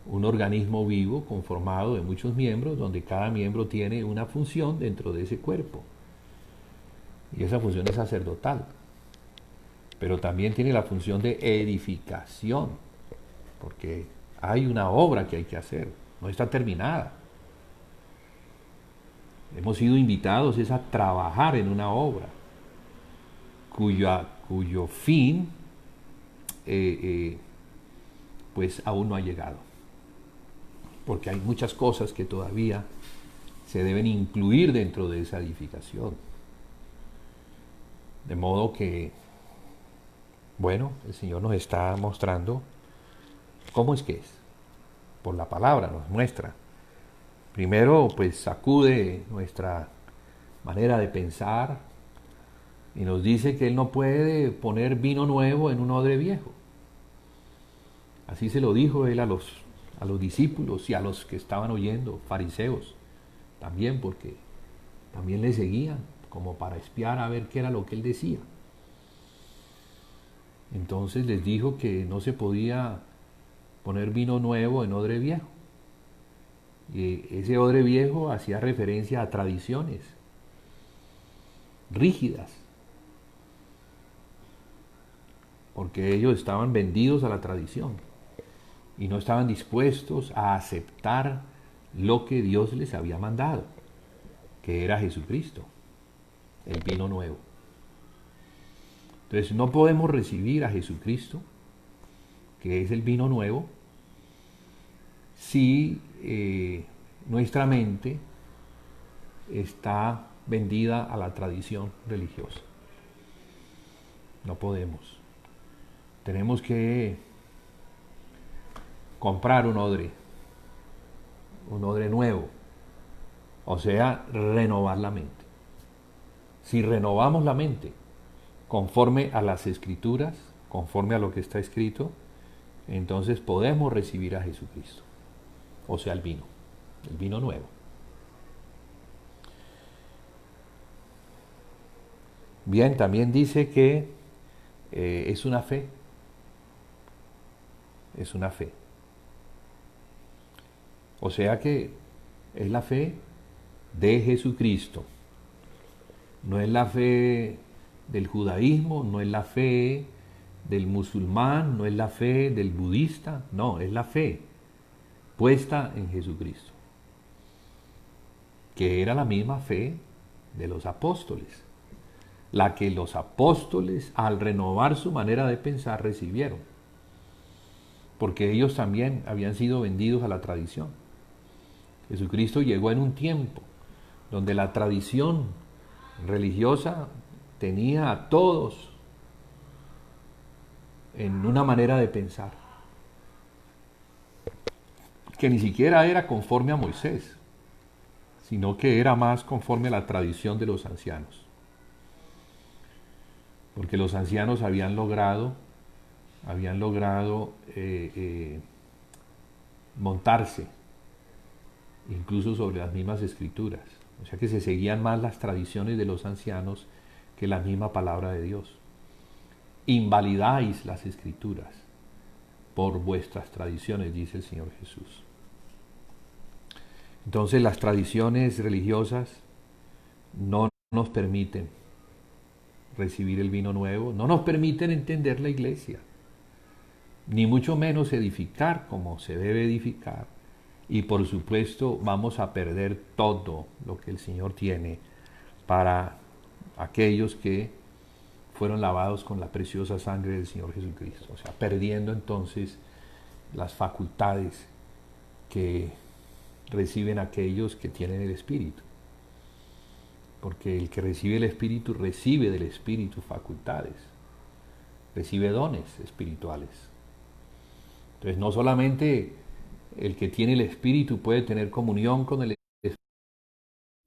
un organismo vivo conformado de muchos miembros, donde cada miembro tiene una función dentro de ese cuerpo. Y esa función es sacerdotal, pero también tiene la función de edificación, porque hay una obra que hay que hacer, no está terminada. Hemos sido invitados es a trabajar en una obra cuyo fin pues aún no ha llegado, porque hay muchas cosas que todavía se deben incluir dentro de esa edificación. De modo que, bueno, el Señor nos está mostrando cómo es que es. Por la palabra nos muestra. Primero, pues sacude nuestra manera de pensar y nos dice que Él no puede poner vino nuevo en un odre viejo. Así se lo dijo Él a los discípulos y a los que estaban oyendo, fariseos, también, porque también le seguían como para espiar a ver qué era lo que Él decía. Entonces les dijo que no se podía poner vino nuevo en odre viejo. Y ese odre viejo hacía referencia a tradiciones rígidas, porque ellos estaban vendidos a la tradición y no estaban dispuestos a aceptar lo que Dios les había mandado, que era Jesucristo, el vino nuevo. Entonces no podemos recibir a Jesucristo, que es el vino nuevo, si nuestra mente está vendida a la tradición religiosa. No podemos. Tenemos que comprar un odre nuevo, o sea, renovar la mente. Si renovamos la mente conforme a las Escrituras, conforme a lo que está escrito, entonces podemos recibir a Jesucristo, o sea, el vino nuevo. Bien, también dice que es una fe. Es una fe. O sea que es la fe de Jesucristo. No es la fe del judaísmo, no es la fe del musulmán, no es la fe del budista, no, es la fe puesta en Jesucristo, que era la misma fe de los apóstoles, la que los apóstoles al renovar su manera de pensar recibieron, porque ellos también habían sido vendidos a la tradición. Jesucristo llegó en un tiempo donde la tradición religiosa tenía a todos en una manera de pensar que ni siquiera era conforme a Moisés, sino que era más conforme a la tradición de los ancianos. Porque los ancianos habían logrado montarse incluso sobre las mismas escrituras. O sea que se seguían más las tradiciones de los ancianos que la misma palabra de Dios. Invalidáis las escrituras por vuestras tradiciones, dice el Señor Jesús. Entonces las tradiciones religiosas no nos permiten recibir el vino nuevo, no nos permiten entender la iglesia, ni mucho menos edificar como se debe edificar, y por supuesto vamos a perder todo lo que el Señor tiene para aquellos que fueron lavados con la preciosa sangre del Señor Jesucristo, o sea, perdiendo entonces las facultades que reciben aquellos que tienen el Espíritu. Porque el que recibe el Espíritu recibe del Espíritu facultades, recibe dones espirituales. Entonces no solamente el que tiene el Espíritu puede tener comunión con el Espíritu,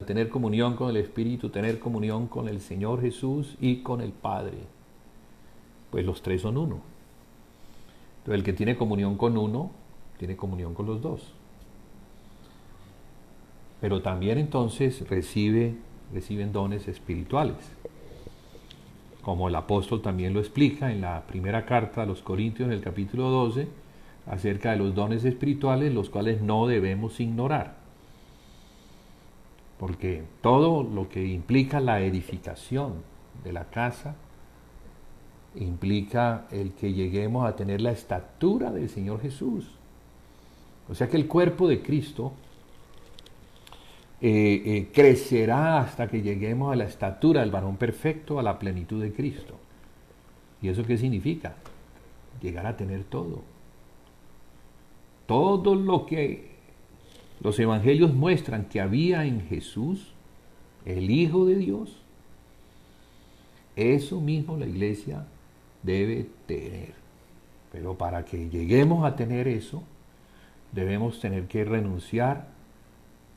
tener comunión con el Espíritu, tener comunión con el Señor Jesús y con el Padre. Pues los tres son uno. Entonces el que tiene comunión con uno, tiene comunión con los dos. Pero también entonces reciben dones espirituales, como el apóstol también lo explica en la primera carta a los Corintios, en el capítulo 12, acerca de los dones espirituales, los cuales no debemos ignorar, porque todo lo que implica la edificación de la casa implica el que lleguemos a tener la estatura del Señor Jesús. O sea que el cuerpo de Cristo crecerá hasta que lleguemos a la estatura del varón perfecto, a la plenitud de Cristo. ¿Y eso qué significa? Llegar a tener todo. Todo lo que los evangelios muestran que había en Jesús, el Hijo de Dios, eso mismo la iglesia debe tener. Pero para que lleguemos a tener eso, debemos tener que renunciar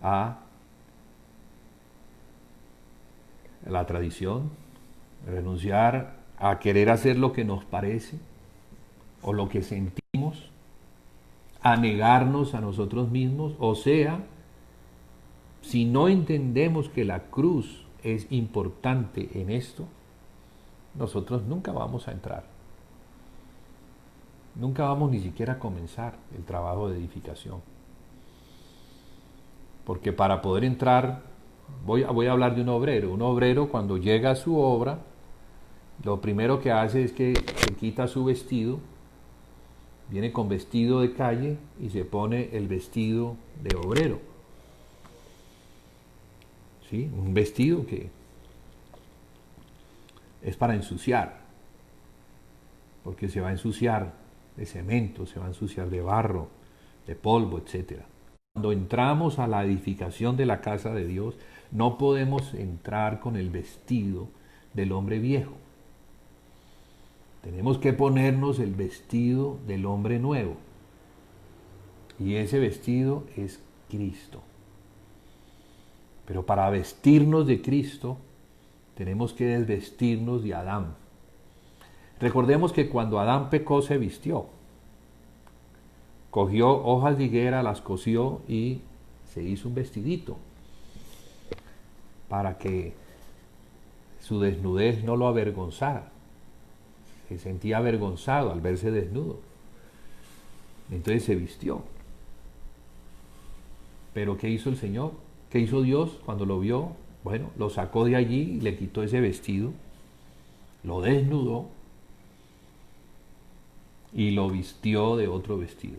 a la tradición, renunciar a querer hacer lo que nos parece o lo que sentimos, a negarnos a nosotros mismos. O sea, si no entendemos que la cruz es importante en esto, nosotros nunca vamos a entrar. Nunca vamos ni siquiera a comenzar el trabajo de edificación. Porque para poder entrar, voy a hablar de un obrero. Un obrero cuando llega a su obra, lo primero que hace es que se quita su vestido, viene con vestido de calle y se pone el vestido de obrero. ¿Sí? Un vestido que es para ensuciar, porque se va a ensuciar de cemento, se va a ensuciar de barro, de polvo, etc. Cuando entramos a la edificación de la casa de Dios, no podemos entrar con el vestido del hombre viejo. Tenemos que ponernos el vestido del hombre nuevo. Y ese vestido es Cristo. Pero para vestirnos de Cristo, tenemos que desvestirnos de Adán. Recordemos que cuando Adán pecó se vistió. Cogió hojas de higuera, las cosió y se hizo un vestidito para que su desnudez no lo avergonzara. Se sentía avergonzado al verse desnudo. Entonces se vistió. Pero ¿qué hizo el Señor? ¿Qué hizo Dios cuando lo vio? Bueno, lo sacó de allí y le quitó ese vestido lo desnudó y lo vistió de otro vestido.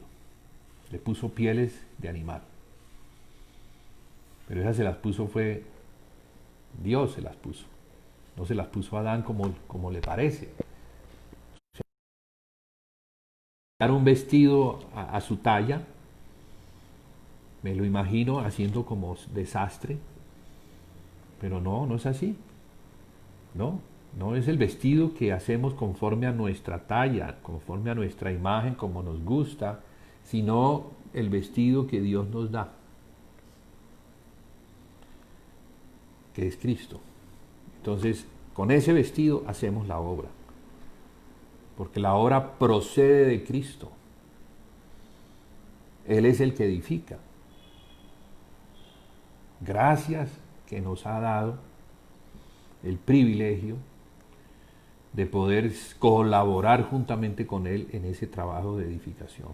Le puso pieles de animal. Pero esas se las puso fue Dios, se las puso. No se las puso a Adán como le parece. Dar un vestido a su talla, me lo imagino haciendo como desastre, pero no es así. No es el vestido que hacemos conforme a nuestra talla, conforme a nuestra imagen, como nos gusta, sino el vestido que Dios nos da, que es Cristo. Entonces, con ese vestido hacemos la obra, porque la obra procede de Cristo. Él es el que edifica. Gracias que nos ha dado el privilegio de poder colaborar juntamente con Él en ese trabajo de edificación.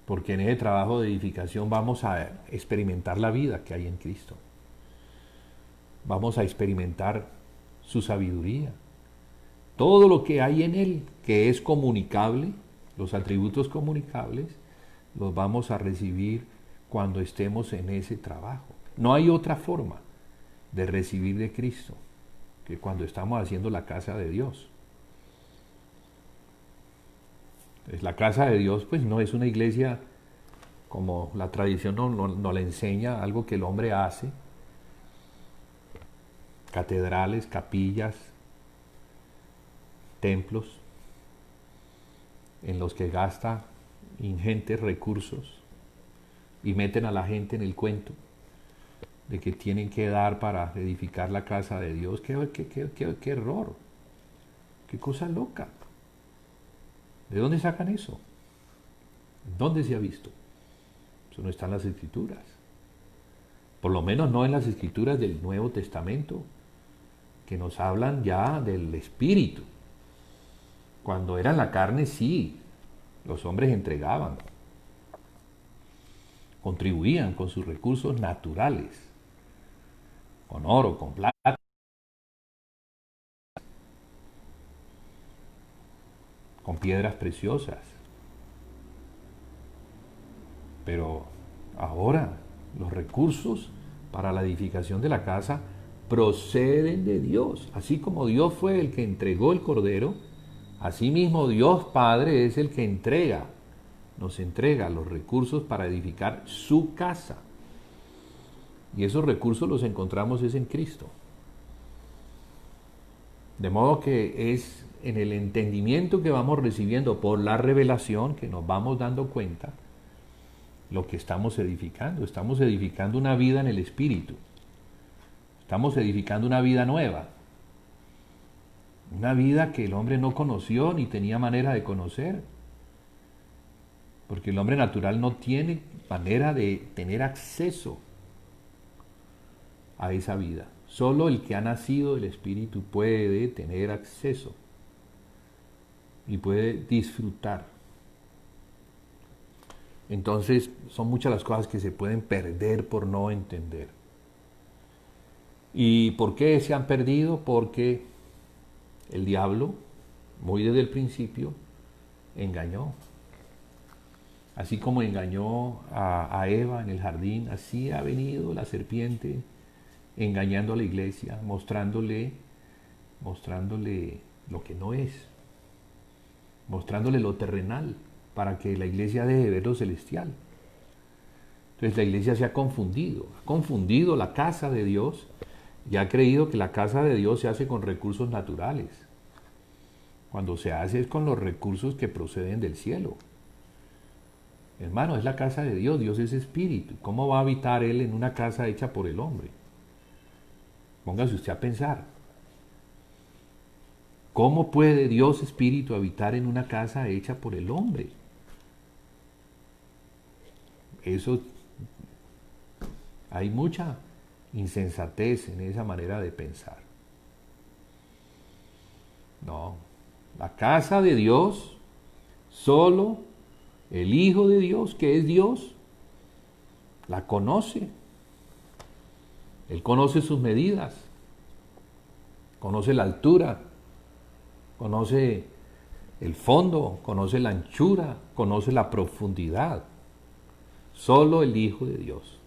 Porque en ese trabajo de edificación vamos a experimentar la vida que hay en Cristo. Vamos a experimentar su sabiduría. Todo lo que hay en Él que es comunicable, los atributos comunicables, los vamos a recibir cuando estemos en ese trabajo. No hay otra forma de recibir de Cristo que cuando estamos haciendo la casa de Dios. Entonces, la casa de Dios pues no es una iglesia como la tradición no le enseña, algo que el hombre hace, catedrales, capillas, templos, en los que gasta ingentes recursos y meten a la gente en el cuento de que tienen que dar para edificar la casa de Dios. ¡Qué error! ¡Qué cosa loca! ¿De dónde sacan eso? ¿Dónde se ha visto? Eso no está en las Escrituras. Por lo menos no en las Escrituras del Nuevo Testamento, que nos hablan ya del Espíritu. Cuando era en la carne, sí, los hombres entregaban, contribuían con sus recursos naturales, con oro, con plata, con piedras preciosas. Pero ahora los recursos para la edificación de la casa proceden de Dios. Así como Dios fue el que entregó el Cordero, asimismo Dios Padre es el que nos entrega los recursos para edificar su casa. Y esos recursos los encontramos es en Cristo. De modo que es en el entendimiento que vamos recibiendo por la revelación que nos vamos dando cuenta lo que estamos edificando. Estamos edificando una vida en el Espíritu. Estamos edificando una vida nueva. Una vida que el hombre no conoció ni tenía manera de conocer. Porque el hombre natural no tiene manera de tener acceso a esa vida. Solo el que ha nacido del Espíritu puede tener acceso y puede disfrutar. Entonces son muchas las cosas que se pueden perder por no entender. ¿Y por qué se han perdido? Porque el diablo, muy desde el principio, engañó. Así como engañó a Eva en el jardín, así ha venido la serpiente engañando a la iglesia, mostrándole lo que no es, mostrándole lo terrenal, para que la iglesia deje de ver lo celestial. Entonces la iglesia se ha confundido la casa de Dios y ha creído que la casa de Dios se hace con recursos naturales, cuando se hace es con los recursos que proceden del cielo. Hermano, es la casa de Dios, Dios es espíritu. ¿Cómo va a habitar Él en una casa hecha por el hombre? Póngase usted a pensar. ¿Cómo puede Dios espíritu habitar en una casa hecha por el hombre? Eso, hay mucha insensatez en esa manera de pensar. No, la casa de Dios, solo el Hijo de Dios, que es Dios, la conoce. Él conoce sus medidas. conoce la altura, conoce el fondo, conoce la anchura, conoce la profundidad. Solo el Hijo de Dios.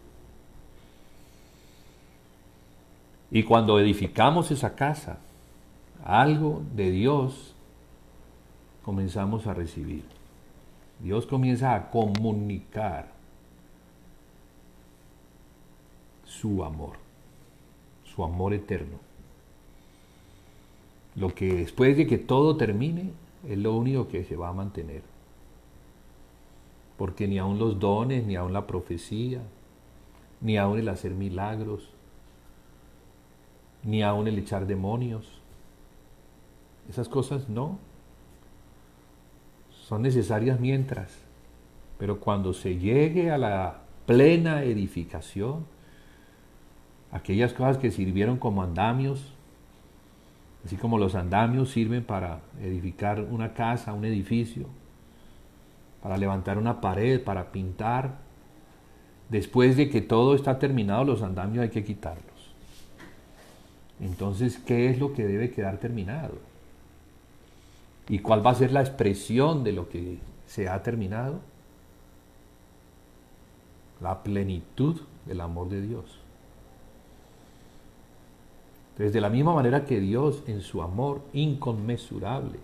Y cuando edificamos esa casa, algo de Dios comenzamos a recibir. Dios comienza a comunicar su amor eterno. Lo que después de que todo termine es lo único que se va a mantener. Porque ni aun los dones, ni aun la profecía, ni aun el hacer milagros, ni aun el echar demonios, esas cosas no. Son necesarias mientras, pero cuando se llegue a la plena edificación, aquellas cosas que sirvieron como andamios, así como los andamios sirven para edificar una casa, un edificio, para levantar una pared, para pintar, después de que todo está terminado, los andamios hay que quitarlos. Entonces, ¿qué es lo que debe quedar terminado? ¿Y cuál va a ser la expresión de lo que se ha terminado? La plenitud del amor de Dios. Entonces, de la misma manera que Dios, en su amor inconmensurable,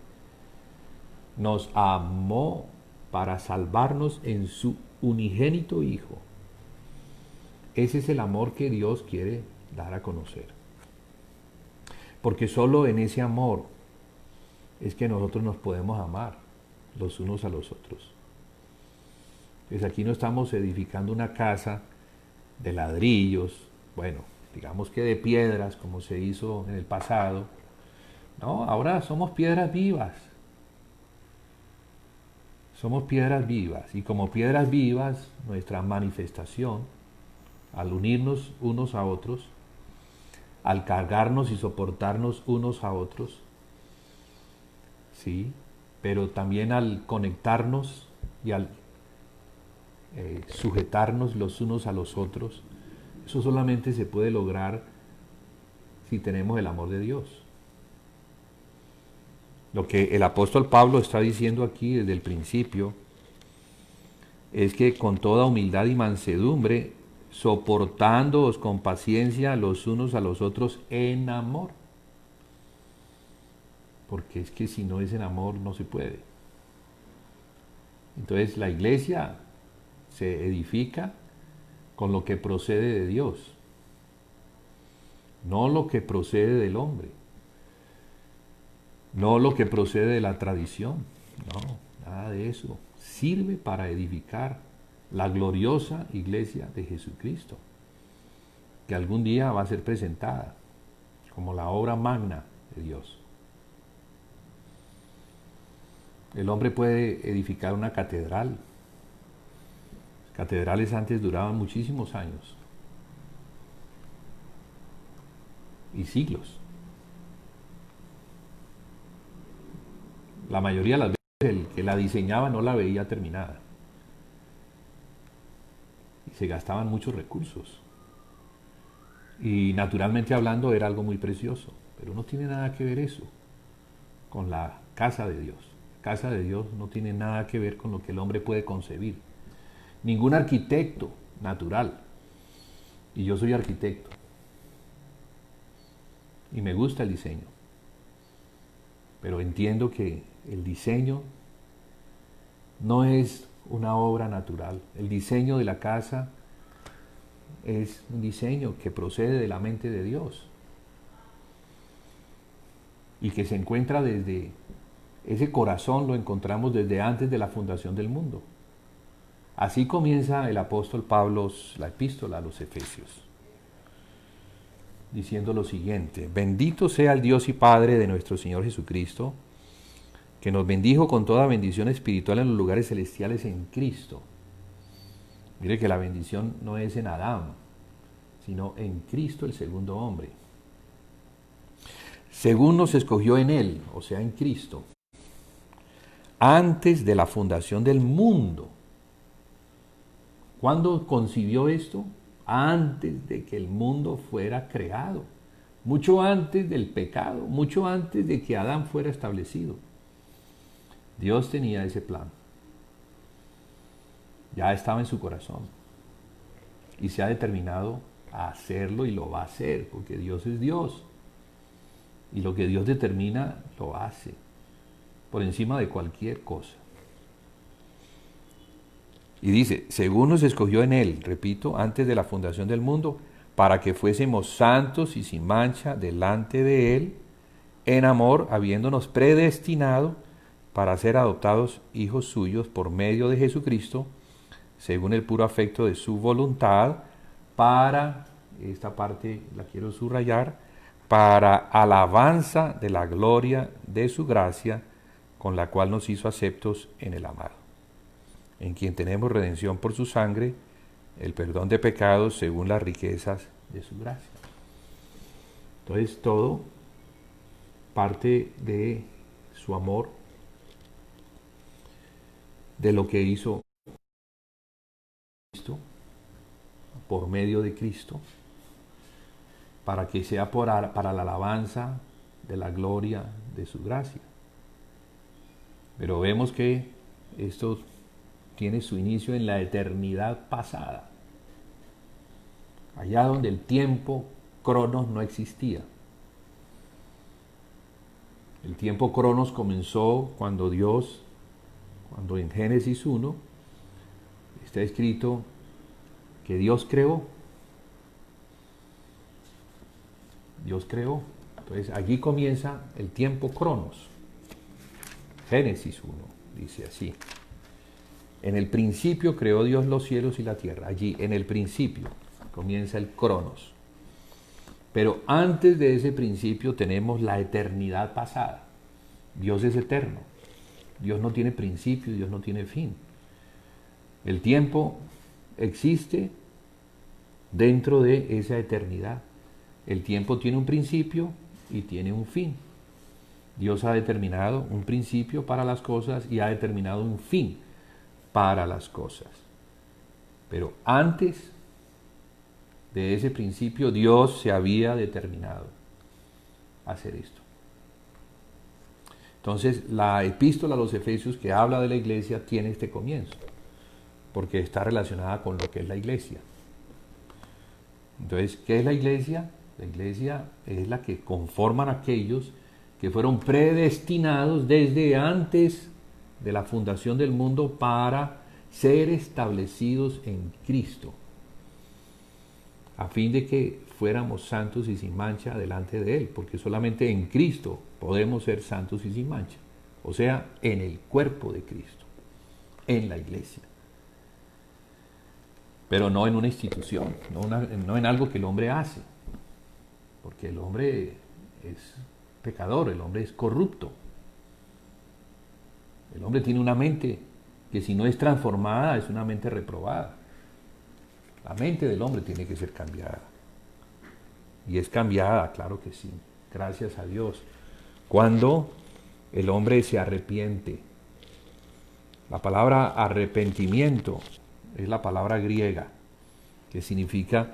nos amó para salvarnos en su unigénito Hijo, ese es el amor que Dios quiere dar a conocer. Porque solo en ese amor es que nosotros nos podemos amar los unos a los otros. Pues aquí no estamos edificando una casa de ladrillos, bueno, digamos que de piedras, como se hizo en el pasado. No, ahora somos piedras vivas. Somos piedras vivas, y como piedras vivas, nuestra manifestación, al unirnos unos a otros, al cargarnos y soportarnos unos a otros, sí, pero también al conectarnos y al sujetarnos los unos a los otros, eso solamente se puede lograr si tenemos el amor de Dios. Lo que el apóstol Pablo está diciendo aquí desde el principio es que con toda humildad y mansedumbre, soportándoos con paciencia los unos a los otros en amor. Porque es que si no es en amor no se puede. Entonces la iglesia se edifica con lo que procede de Dios, no lo que procede del hombre, no lo que procede de la tradición, no, nada de eso. Sirve para edificar la gloriosa iglesia de Jesucristo, que algún día va a ser presentada como la obra magna de Dios. El hombre puede edificar una catedral. Catedrales antes duraban muchísimos años y siglos. La mayoría de las veces el que la diseñaba no la veía terminada. Y se gastaban muchos recursos. Y naturalmente hablando era algo muy precioso. Pero no tiene nada que ver eso con la casa de Dios. La casa de Dios no tiene nada que ver con lo que el hombre puede concebir. Ningún arquitecto natural. Y yo soy arquitecto. Y me gusta el diseño. Pero entiendo que el diseño no es una obra natural. El diseño de la casa es un diseño que procede de la mente de Dios. Y que se encuentra desde ese corazón, lo encontramos desde antes de la fundación del mundo. Así comienza el apóstol Pablo la epístola a los Efesios, diciendo lo siguiente: bendito sea el Dios y Padre de nuestro Señor Jesucristo, que nos bendijo con toda bendición espiritual en los lugares celestiales en Cristo. Mire que la bendición no es en Adán, sino en Cristo, el segundo hombre. Según nos escogió en Él, o sea, en Cristo, antes de la fundación del mundo. ¿Cuándo concibió esto? Antes de que el mundo fuera creado. mucho antes del pecado, mucho antes de que Adán fuera establecido. Dios tenía ese plan. Ya estaba en su corazón. Y se ha determinado a hacerlo y lo va a hacer, porque Dios es Dios. Y lo que Dios determina, lo hace, por encima de cualquier cosa. Y dice, según nos escogió en Él, repito, antes de la fundación del mundo, para que fuésemos santos y sin mancha delante de Él, en amor, habiéndonos predestinado para ser adoptados hijos suyos por medio de Jesucristo, según el puro afecto de su voluntad, para, esta parte la quiero subrayar, para alabanza de la gloria de su gracia, con la cual nos hizo aceptos en el amado, en quien tenemos redención por su sangre, el perdón de pecados según las riquezas de su gracia. Entonces todo parte de su amor, de lo que hizo Cristo, por medio de Cristo, para que sea para la alabanza de la gloria de su gracia. Pero vemos que esto tiene su inicio en la eternidad pasada, allá donde el tiempo cronos no existía. El tiempo cronos comenzó cuando en Génesis 1 está escrito que Dios creó. Dios creó. Entonces allí comienza el tiempo cronos. Génesis 1 dice así. En el principio creó Dios los cielos y la tierra. Allí, en el principio, comienza el cronos. Pero antes de ese principio tenemos la eternidad pasada. Dios es eterno. Dios no tiene principio, Dios no tiene fin. El tiempo existe dentro de esa eternidad. El tiempo tiene un principio y tiene un fin. Dios ha determinado un principio para las cosas y ha determinado un fin para las cosas. Pero antes de ese principio, Dios se había determinado a hacer esto. Entonces, la epístola a los Efesios que habla de la iglesia tiene este comienzo, porque está relacionada con lo que es la iglesia. Entonces, ¿qué es la iglesia? La iglesia es la que conforman aquellos que fueron predestinados desde antes de la fundación del mundo para ser establecidos en Cristo, a fin de que fuéramos santos y sin mancha delante de Él, porque solamente en Cristo podemos ser santos y sin mancha, o sea, en el cuerpo de Cristo, en la iglesia. Pero no en una institución, no en algo que el hombre hace, porque el hombre es pecador, el hombre es corrupto. El hombre tiene una mente que si no es transformada es una mente reprobada. La mente del hombre tiene que ser cambiada. Y es cambiada, claro que sí, gracias a Dios. Cuando el hombre se arrepiente. La palabra arrepentimiento es la palabra griega que significa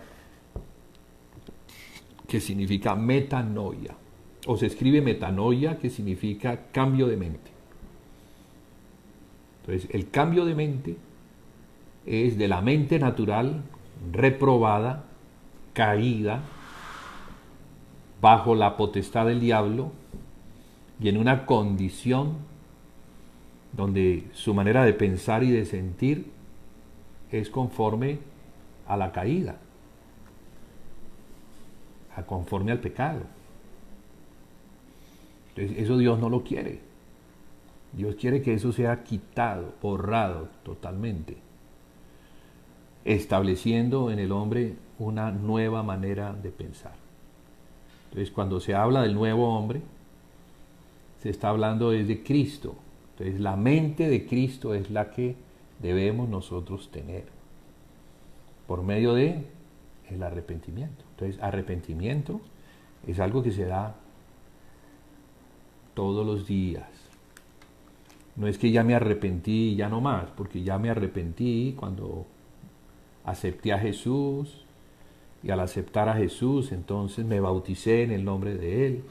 metanoia. O se escribe metanoia, que significa cambio de mente. Entonces, el cambio de mente es de la mente natural, reprobada, caída, bajo la potestad del diablo y en una condición donde su manera de pensar y de sentir es conforme a la caída, conforme al pecado. Entonces, eso Dios no lo quiere. Dios quiere que eso sea quitado, borrado totalmente, estableciendo en el hombre una nueva manera de pensar. Entonces, cuando se habla del nuevo hombre, se está hablando de Cristo. Entonces, la mente de Cristo es la que debemos nosotros tener por medio de el arrepentimiento. Entonces, arrepentimiento es algo que se da todos los días. No es que ya me arrepentí y ya no más, porque ya me arrepentí cuando acepté a Jesús, Y al aceptar a Jesús, entonces me bauticé en el nombre de Él,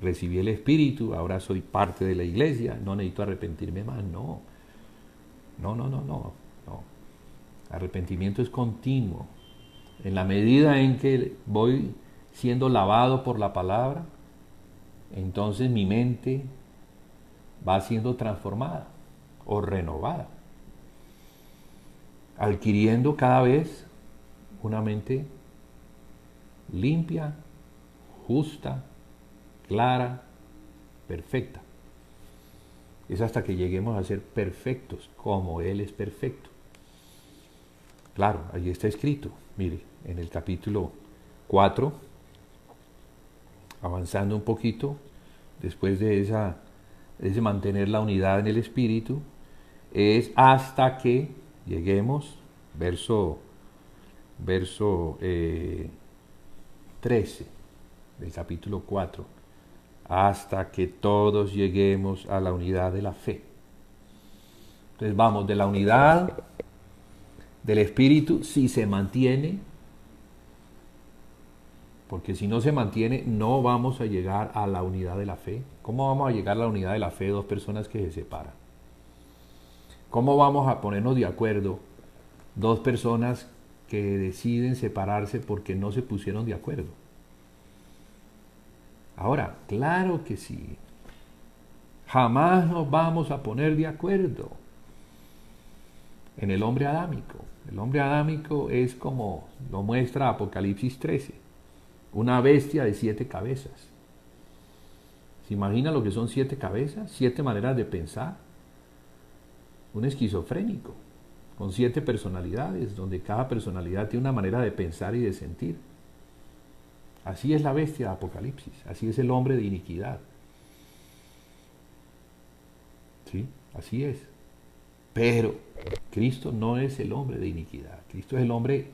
recibí el Espíritu, ahora soy parte de la iglesia, no necesito arrepentirme más. No, no, no, no, no, no. Arrepentimiento es continuo. En la medida en que voy siendo lavado por la palabra, entonces mi mente va siendo transformada o renovada, adquiriendo cada vez una mente limpia, justa, clara, perfecta. Es hasta que lleguemos a ser perfectos, como Él es perfecto. Claro, allí está escrito, mire, en el capítulo 4, avanzando un poquito, después de ese mantener la unidad en el Espíritu, es hasta que lleguemos, verso 13 del capítulo 4, hasta que todos lleguemos a la unidad de la fe. Entonces vamos de la unidad del Espíritu, si se mantiene, porque si no se mantiene no vamos a llegar a la unidad de la fe. ¿Cómo vamos a llegar a la unidad de la fe dos personas que se separan? ¿Cómo vamos a ponernos de acuerdo dos personas que deciden separarse porque no se pusieron de acuerdo? Ahora, claro que sí. Jamás nos vamos a poner de acuerdo en el hombre adámico. El hombre adámico es como lo muestra Apocalipsis 13, una bestia de 7 cabezas. ¿Se imagina lo que son 7 cabezas? 7 maneras de pensar. Un esquizofrénico, con 7 personalidades, donde cada personalidad tiene una manera de pensar y de sentir. Así es la bestia de Apocalipsis, así es el hombre de iniquidad. ¿Sí? Así es. Pero Cristo no es el hombre de iniquidad, Cristo es el hombre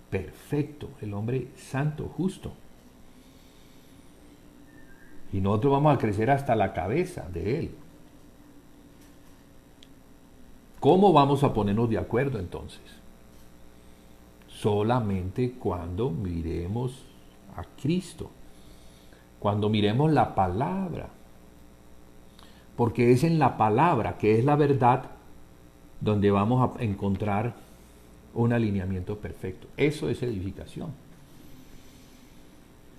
perfecto, el hombre santo, justo. Y nosotros vamos a crecer hasta la cabeza de Él. ¿Cómo vamos a ponernos de acuerdo entonces? Solamente cuando miremos a Cristo, cuando miremos la palabra, porque es en la palabra, que es la verdad, donde vamos a encontrar un alineamiento perfecto. Eso es edificación.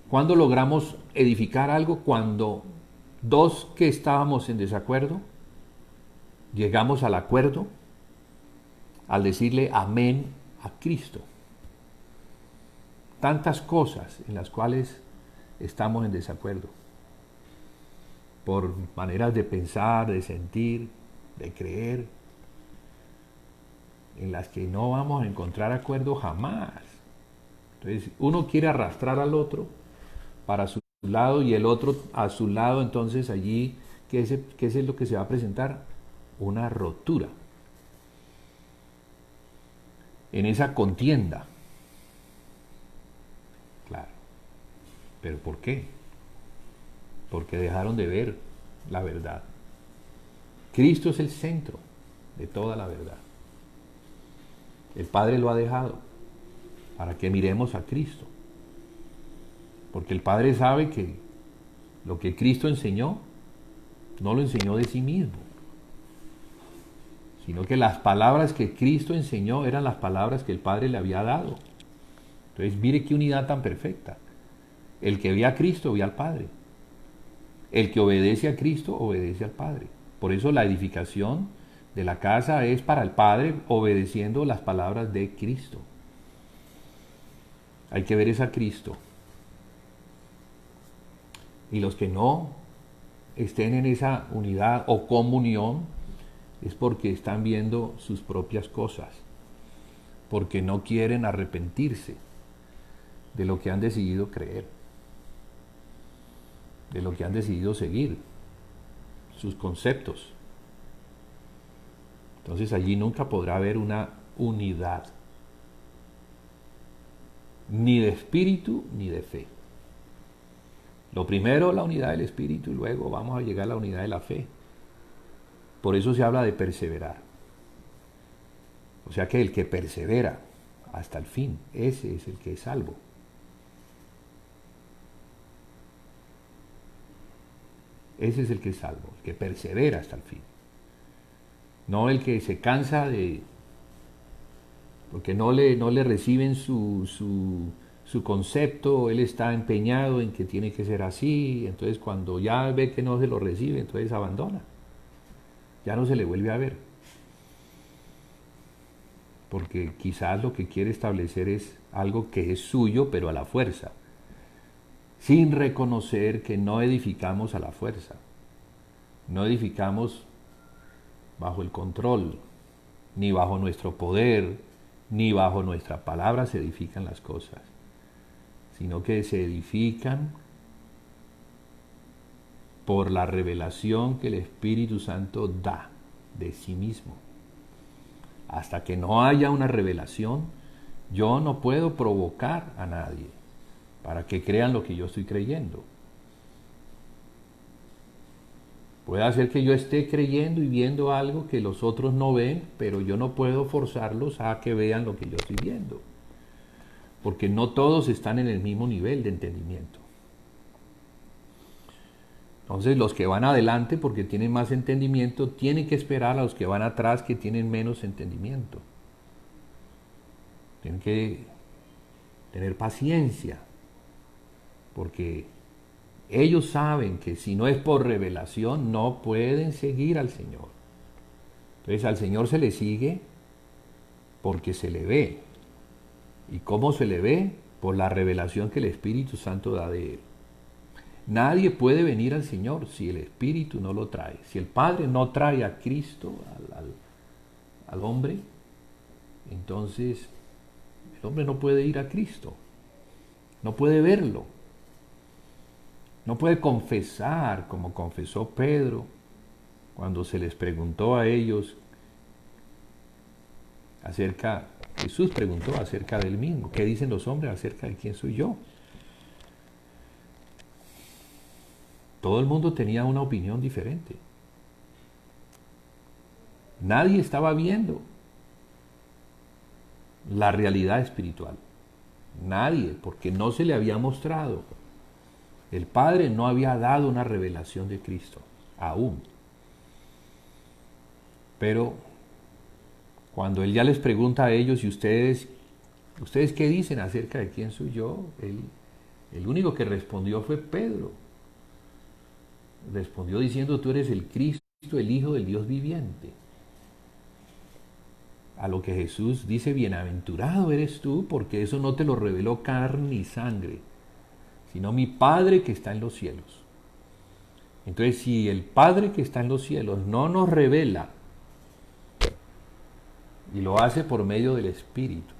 ¿Cuándo logramos edificar algo? Cuando dos que estábamos en desacuerdo llegamos al acuerdo al decirle amén a Cristo. Tantas cosas en las cuales estamos en desacuerdo, por maneras de pensar, de sentir, de creer, en las que no vamos a encontrar acuerdo jamás. Entonces, uno quiere arrastrar al otro para su lado y el otro a su lado, entonces allí, ¿qué es lo que se va a presentar? Una rotura. En esa contienda. Claro. ¿Pero por qué? Porque dejaron de ver la verdad. Cristo es el centro de toda la verdad. El Padre lo ha dejado para que miremos a Cristo. Porque el Padre sabe que lo que Cristo enseñó, no lo enseñó de sí mismo, sino que las palabras que Cristo enseñó eran las palabras que el Padre le había dado. Entonces, mire qué unidad tan perfecta. El que ve a Cristo ve al Padre. El que obedece a Cristo obedece al Padre. Por eso la edificación de la casa es para el Padre obedeciendo las palabras de Cristo. Hay que ver es a Cristo. Y los que no estén en esa unidad o comunión es porque están viendo sus propias cosas, porque no quieren arrepentirse de lo que han decidido creer, de lo que han decidido seguir, sus conceptos. Entonces allí nunca podrá haber una unidad, ni de espíritu ni de fe. Lo primero la unidad del espíritu y luego vamos a llegar a la unidad de la fe. Por eso se habla de perseverar. O sea que el que persevera hasta el fin. Ese es el que es salvo. Ese es el que es salvo, el que persevera hasta el fin. No el que se cansa porque no le reciben su concepto, él está empeñado en que tiene que ser así, entonces cuando ya ve que no se lo recibe, entonces abandona. Ya no se le vuelve a ver. Porque quizás lo que quiere establecer es algo que es suyo, pero a la fuerza, sin reconocer que no edificamos a la fuerza, no edificamos bajo el control, ni bajo nuestro poder, ni bajo nuestra palabra se edifican las cosas, sino que se edifican por la revelación que el Espíritu Santo da de sí mismo. Hasta que no haya una revelación, yo no puedo provocar a nadie para que crean lo que yo estoy creyendo. Puede hacer que yo esté creyendo y viendo algo que los otros no ven, pero yo no puedo forzarlos a que vean lo que yo estoy viendo. Porque no todos están en el mismo nivel de entendimiento. Entonces los que van adelante porque tienen más entendimiento tienen que esperar a los que van atrás que tienen menos entendimiento. Tienen que tener paciencia porque ellos saben que si no es por revelación no pueden seguir al Señor. Entonces al Señor se le sigue porque se le ve. ¿Y cómo se le ve? Por la revelación que el Espíritu Santo da de él. Nadie puede venir al Señor si el Espíritu no lo trae. Si el Padre no trae a Cristo al hombre, entonces el hombre no puede ir a Cristo. No puede verlo. No puede confesar como confesó Pedro cuando se les preguntó a ellos Jesús preguntó acerca del mismo. ¿Qué dicen los hombres acerca de quién soy yo? Todo el mundo tenía una opinión diferente. Nadie estaba viendo la realidad espiritual. Nadie, porque no se le había mostrado. El Padre no había dado una revelación de Cristo, aún. Pero cuando Él ya les pregunta a ellos, ¿y ustedes qué dicen acerca de quién soy yo? El único que respondió fue Pedro. Respondió diciendo, tú eres el Cristo, el Hijo del Dios viviente. A lo que Jesús dice, bienaventurado eres tú, porque eso no te lo reveló carne ni sangre, sino mi Padre que está en los cielos. Entonces, si el Padre que está en los cielos no nos revela, y lo hace por medio del Espíritu,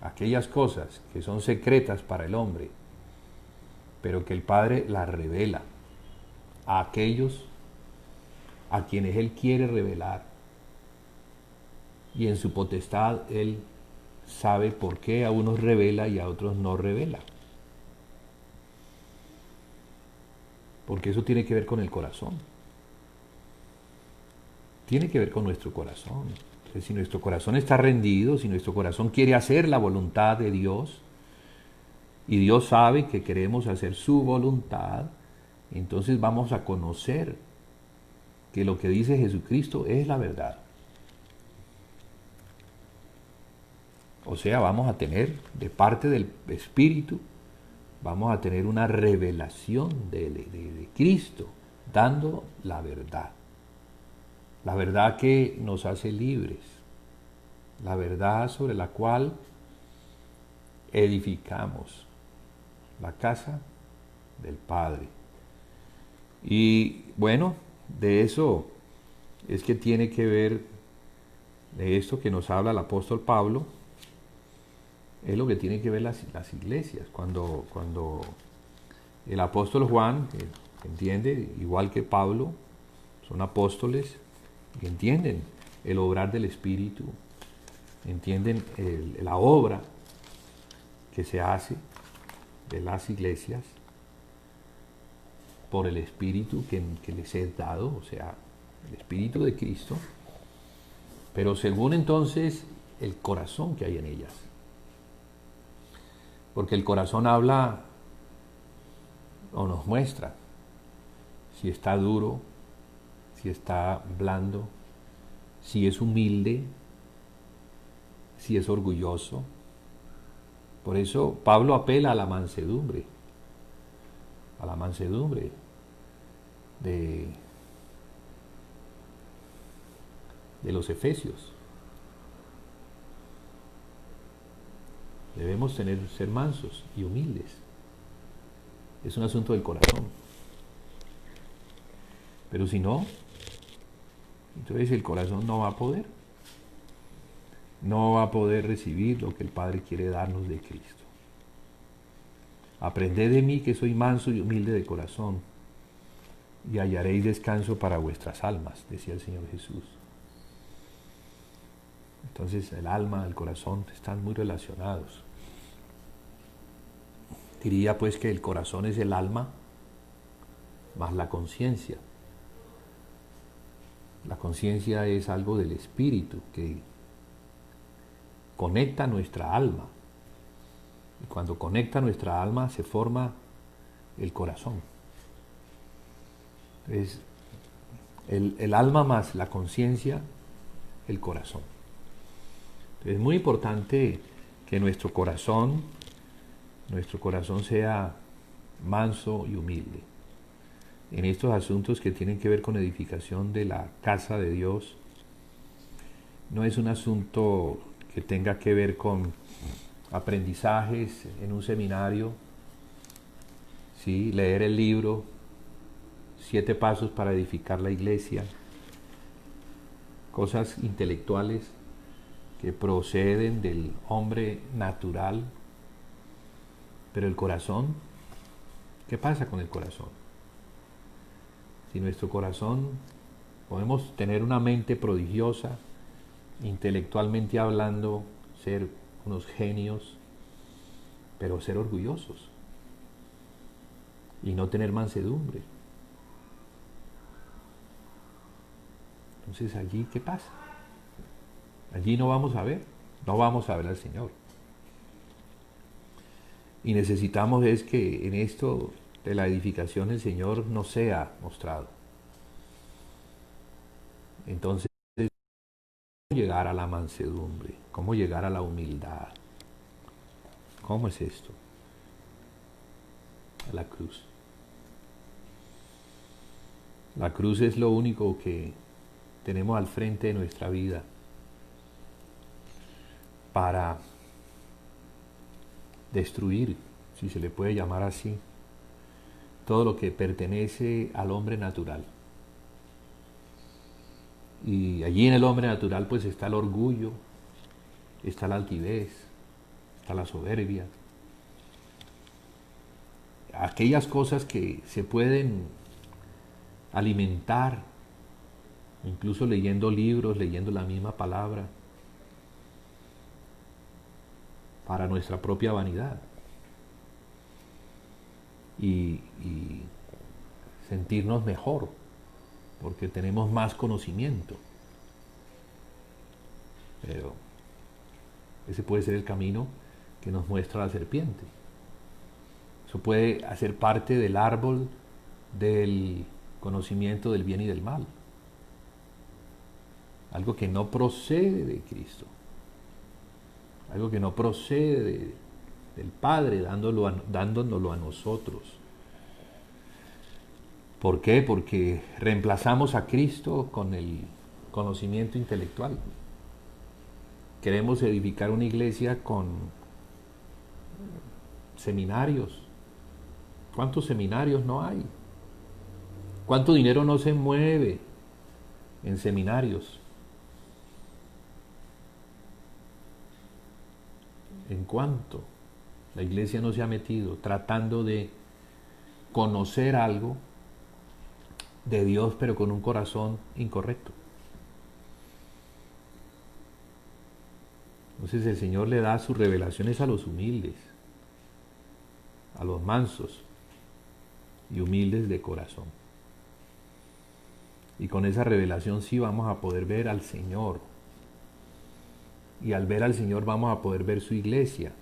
aquellas cosas que son secretas para el hombre, pero que el Padre las revela a aquellos a quienes Él quiere revelar, y en su potestad Él sabe por qué a unos revela y a otros no revela. Porque eso tiene que ver con el corazón. Tiene que ver con nuestro corazón. Entonces, si nuestro corazón está rendido, si nuestro corazón quiere hacer la voluntad de Dios, y Dios sabe que queremos hacer su voluntad, entonces vamos a conocer que lo que dice Jesucristo es la verdad. O sea, vamos a tener de parte del Espíritu, vamos a tener una revelación de Cristo, dando la verdad. La verdad que nos hace libres. La verdad sobre la cual edificamos la casa del Padre. Y bueno, de eso es que tiene que ver, de esto que nos habla el apóstol Pablo, es lo que tiene que ver las iglesias. Cuando el apóstol Juan, que entiende, igual que Pablo, son apóstoles y entienden el obrar del Espíritu, entienden la obra que se hace de las iglesias por el Espíritu que les es dado, o sea, el Espíritu de Cristo, pero según entonces el corazón que hay en ellas. Porque el corazón habla o nos muestra si está duro, si está blando, si es humilde, si es orgulloso. Por eso Pablo apela a la mansedumbre de, de los efesios. Debemos ser mansos y humildes. Es un asunto del corazón. Pero si no, entonces el corazón no va a poder. No va a poder recibir lo que el Padre quiere darnos de Cristo. Aprended de mí que soy manso y humilde de corazón, y hallaréis descanso para vuestras almas, decía el Señor Jesús. Entonces el alma, el corazón están muy relacionados. Diría pues que el corazón es el alma más la conciencia. La conciencia es algo del espíritu que conecta nuestra alma. Y cuando conecta nuestra alma se forma el corazón. Es el alma más la conciencia, el corazón. Es muy importante que nuestro corazón sea manso y humilde en estos asuntos que tienen que ver con edificación de la casa de Dios. No es un asunto que tenga que ver con aprendizajes en un seminario, ¿sí? Leer el libro 7 pasos para edificar la iglesia, cosas intelectuales que proceden del hombre natural. Pero el corazón, ¿qué pasa con el corazón? Si nuestro corazón, podemos tener una mente prodigiosa, intelectualmente hablando, ser unos genios, pero ser orgullosos y no tener mansedumbre. Entonces allí, ¿qué pasa? Allí no vamos a ver al Señor. Y necesitamos es que en esto de la edificación el Señor nos sea mostrado. Entonces, ¿cómo llegar a la mansedumbre? ¿Cómo llegar a la humildad? ¿Cómo es esto? A la cruz. La cruz es lo único que tenemos al frente de nuestra vida para destruir, si se le puede llamar así, todo lo que pertenece al hombre natural. Y allí en el hombre natural pues está el orgullo, está la altivez, está la soberbia, aquellas cosas que se pueden alimentar, incluso leyendo libros, leyendo la misma palabra, para nuestra propia vanidad y sentirnos mejor porque tenemos más conocimiento. Pero ese puede ser el camino que nos muestra la serpiente. Eso puede hacer parte del árbol del conocimiento del bien y del mal, algo que no procede de Cristo, algo que no procede del Padre, dándonoslo a nosotros. ¿Por qué? Porque reemplazamos a Cristo con el conocimiento intelectual. Queremos edificar una iglesia con seminarios. ¿Cuántos seminarios no hay? ¿Cuánto dinero no se mueve en seminarios? ¿En cuánto la iglesia no se ha metido tratando de conocer algo de Dios, pero con un corazón incorrecto? Entonces el Señor le da sus revelaciones a los humildes, a los mansos y humildes de corazón. Y con esa revelación sí vamos a poder ver al Señor. Y al ver al Señor vamos a poder ver su iglesia.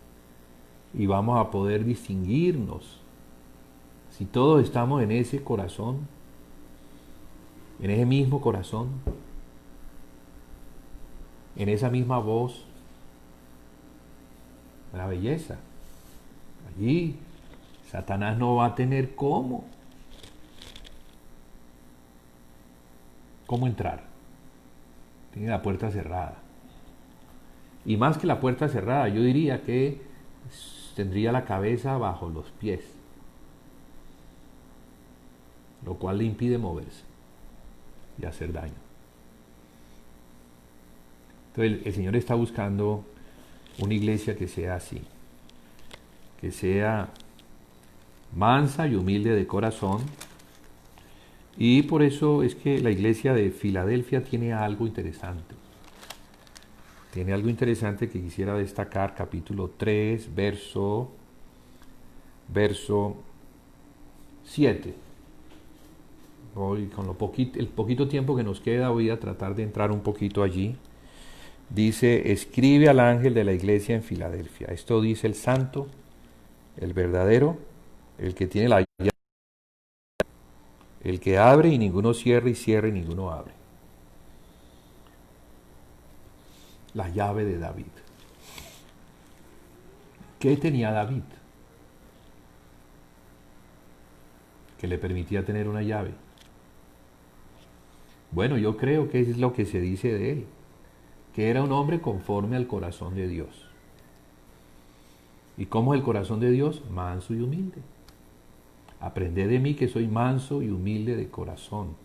y vamos a poder distinguirnos. Si todos estamos en ese corazón, en ese mismo corazón, en esa misma voz, la belleza, allí Satanás no va a tener cómo entrar. Tiene la puerta cerrada. Y más que la puerta cerrada, yo diría que tendría la cabeza bajo los pies, lo cual le impide moverse y hacer daño. Entonces el Señor está buscando una iglesia que sea así, que sea mansa y humilde de corazón, y por eso es que la iglesia de Filadelfia tiene algo interesante. Tiene algo interesante que quisiera destacar, capítulo 3, verso 7. Hoy, con el poquito tiempo que nos queda, voy a tratar de entrar un poquito allí. Dice: escribe al ángel de la iglesia en Filadelfia. Esto dice el santo, el verdadero, el que tiene la llave, el que abre y ninguno cierra, y cierra y ninguno abre. La llave de David. ¿Qué tenía David que le permitía tener una llave? Bueno, yo creo que es lo que se dice de él, que era un hombre conforme al corazón de Dios. ¿Y cómo es el corazón de Dios? Manso y humilde. Aprended de mí, que soy manso y humilde de corazón,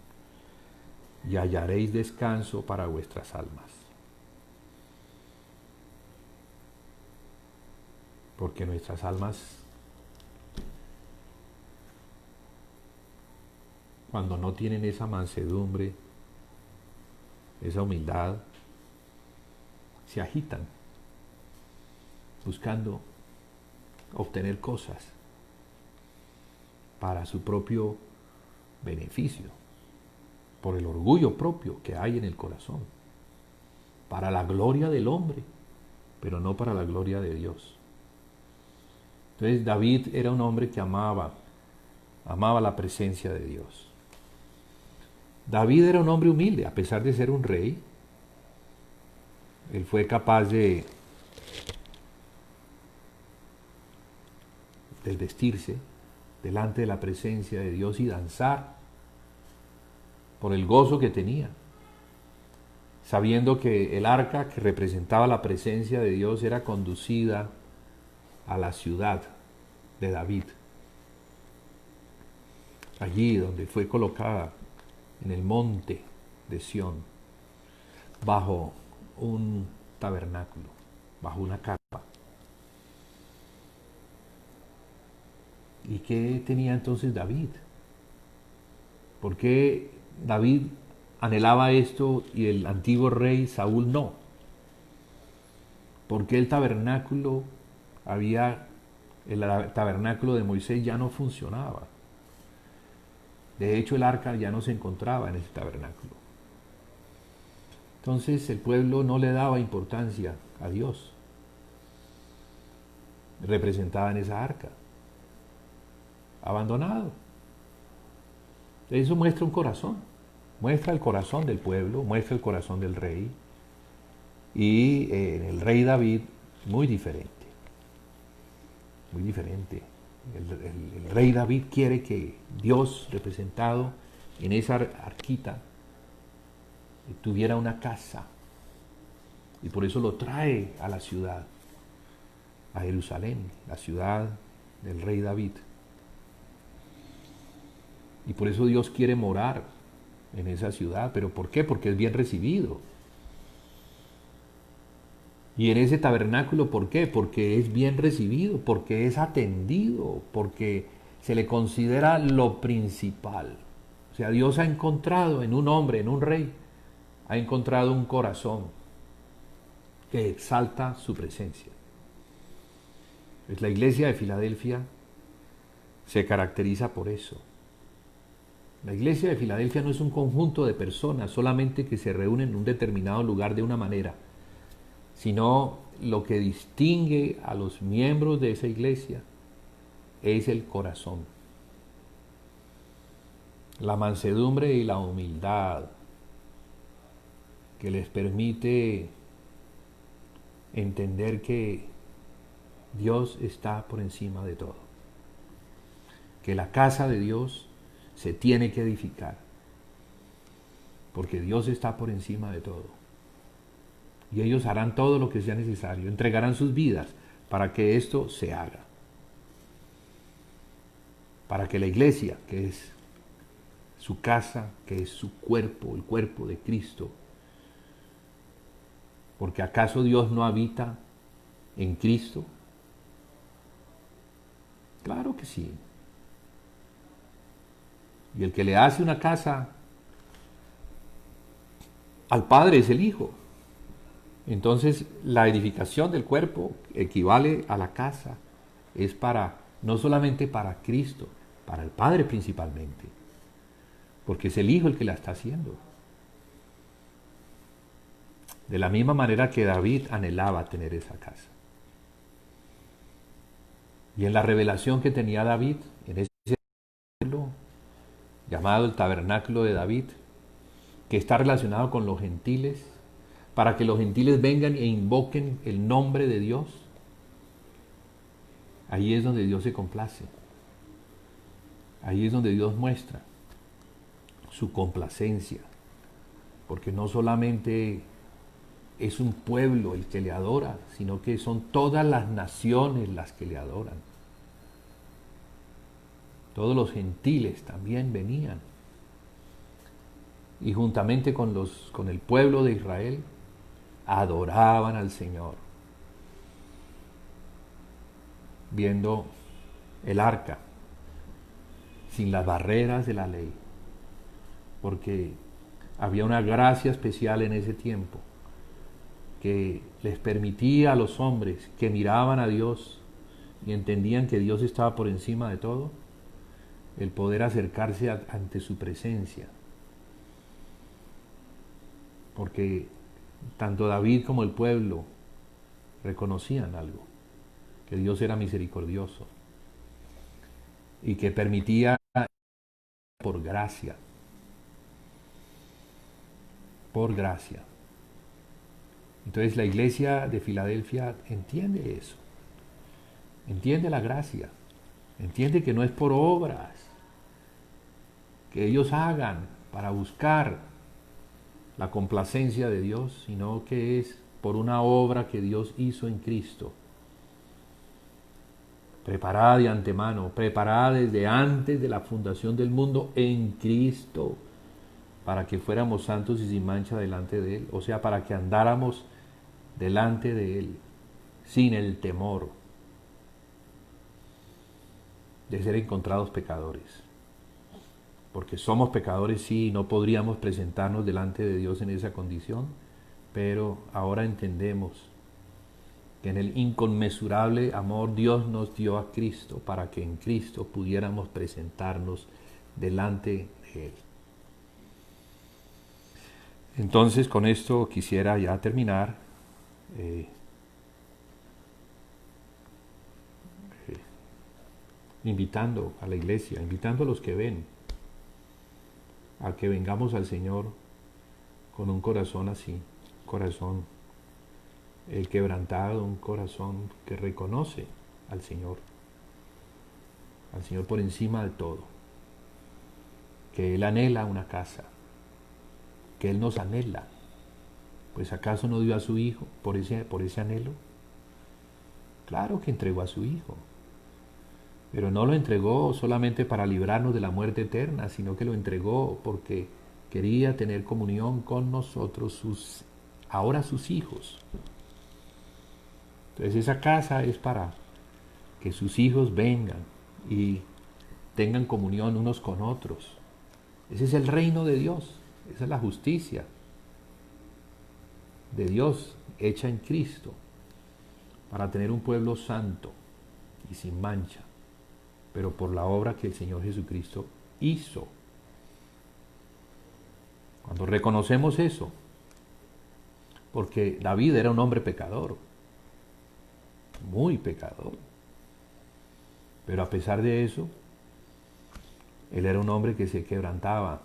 y hallaréis descanso para vuestras almas. Porque nuestras almas, cuando no tienen esa mansedumbre, esa humildad, se agitan buscando obtener cosas para su propio beneficio, por el orgullo propio que hay en el corazón, para la gloria del hombre, pero no para la gloria de Dios. Entonces David era un hombre que amaba la presencia de Dios. David era un hombre humilde, a pesar de ser un rey. Él fue capaz de vestirse delante de la presencia de Dios y danzar por el gozo que tenía, sabiendo que el arca que representaba la presencia de Dios era conducida a la ciudad de David, allí donde fue colocada en el monte de Sión, bajo un tabernáculo, bajo una carpa. ¿Y qué tenía entonces David? ¿Por qué David anhelaba esto y el antiguo rey Saúl no? ¿Por qué el tabernáculo de Moisés ya no funcionaba? De hecho, el arca ya no se encontraba en ese tabernáculo. Entonces el pueblo no le daba importancia a Dios, representada en esa arca, abandonado. Eso muestra un corazón, muestra el corazón del pueblo, muestra el corazón del rey, y el rey David, muy diferente, muy diferente. El rey David quiere que Dios, representado en esa arquita, tuviera una casa, y por eso lo trae a la ciudad, a Jerusalén, la ciudad del rey David. Y por eso Dios quiere morar en esa ciudad. ¿Pero por qué? Porque es bien recibido. Y en ese tabernáculo, ¿por qué? Porque es bien recibido, porque es atendido, porque se le considera lo principal. O sea, Dios ha encontrado en un hombre, en un rey, ha encontrado un corazón que exalta su presencia. Pues la iglesia de Filadelfia se caracteriza por eso. La iglesia de Filadelfia no es un conjunto de personas solamente que se reúnen en un determinado lugar de una manera, sino lo que distingue a los miembros de esa iglesia es el corazón, la mansedumbre y la humildad que les permite entender que Dios está por encima de todo, que la casa de Dios se tiene que edificar, porque Dios está por encima de todo. Y ellos harán todo lo que sea necesario, entregarán sus vidas para que esto se haga, para que la iglesia, que es su casa, que es su cuerpo, el cuerpo de Cristo, porque ¿acaso Dios no habita en Cristo? Claro que sí. Y el que le hace una casa al Padre es el Hijo. Entonces la edificación del cuerpo equivale a la casa, es para, no solamente para Cristo, para el Padre principalmente, porque es el Hijo el que la está haciendo. De la misma manera que David anhelaba tener esa casa. Y en la revelación que tenía David, en ese tabernáculo, llamado el tabernáculo de David, que está relacionado con los gentiles, para que los gentiles vengan e invoquen el nombre de Dios, ahí es donde Dios se complace. Ahí es donde Dios muestra su complacencia, porque no solamente es un pueblo el que le adora, sino que son todas las naciones las que le adoran. Todos los gentiles también venían. Y juntamente con el pueblo de Israel, adoraban al Señor, viendo el arca, sin las barreras de la ley, porque había una gracia especial en ese tiempo que les permitía a los hombres que miraban a Dios y entendían que Dios estaba por encima de todo, el poder acercarse ante su presencia. Porque tanto David como el pueblo reconocían algo, que Dios era misericordioso y que permitía por gracia, por gracia. Entonces la iglesia de Filadelfia entiende eso, entiende la gracia, entiende que no es por obras que ellos hagan para buscar la complacencia de Dios, sino que es por una obra que Dios hizo en Cristo, preparada de antemano, preparada desde antes de la fundación del mundo en Cristo, para que fuéramos santos y sin mancha delante de Él, o sea, para que andáramos delante de Él, sin el temor de ser encontrados pecadores. Porque somos pecadores, sí, no podríamos presentarnos delante de Dios en esa condición, pero ahora entendemos que en el inconmensurable amor Dios nos dio a Cristo para que en Cristo pudiéramos presentarnos delante de Él. Entonces, con esto quisiera ya terminar. Invitando a la iglesia, invitando a los que ven, a que vengamos al Señor con un corazón así, corazón quebrantado, un corazón que reconoce al Señor por encima de todo, que Él anhela una casa, que Él nos anhela, pues ¿acaso no dio a su Hijo por ese anhelo? Claro que entregó a su Hijo, pero no lo entregó solamente para librarnos de la muerte eterna, sino que lo entregó porque quería tener comunión con nosotros, ahora sus hijos. Entonces esa casa es para que sus hijos vengan y tengan comunión unos con otros. Ese es el reino de Dios, esa es la justicia de Dios hecha en Cristo, para tener un pueblo santo y sin mancha, pero por la obra que el Señor Jesucristo hizo. Cuando reconocemos eso, porque David era un hombre pecador, muy pecador. Pero a pesar de eso, él era un hombre que se quebrantaba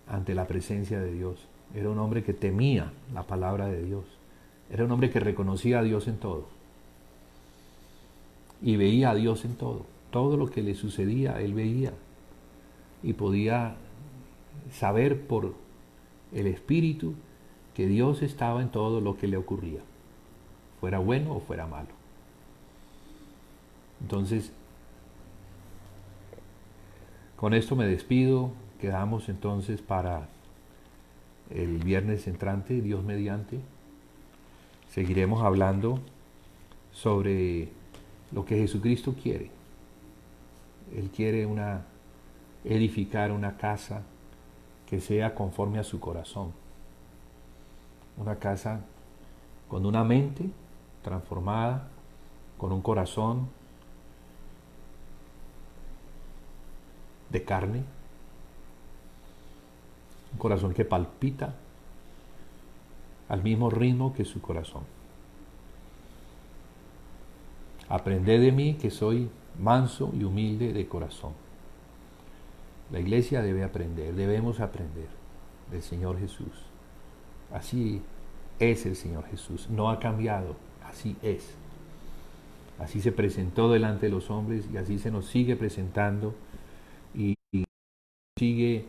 ante la presencia de Dios. Era un hombre que temía la palabra de Dios. Era un hombre que reconocía a Dios en todo. Y veía a Dios en todo. Todo lo que le sucedía, él veía. Y podía saber por el Espíritu que Dios estaba en todo lo que le ocurría, fuera bueno o fuera malo. Entonces, con esto me despido. Quedamos entonces para el viernes entrante, Dios mediante. Seguiremos hablando sobre lo que Jesucristo quiere. Él quiere edificar una casa que sea conforme a su corazón. Una casa con una mente transformada, con un corazón de carne, un corazón que palpita al mismo ritmo que su corazón. Aprended de mí, que soy manso y humilde de corazón. La iglesia debe aprender, debemos aprender del Señor Jesús. Así es el Señor Jesús, no ha cambiado, así es. Así se presentó delante de los hombres y así se nos sigue presentando y sigue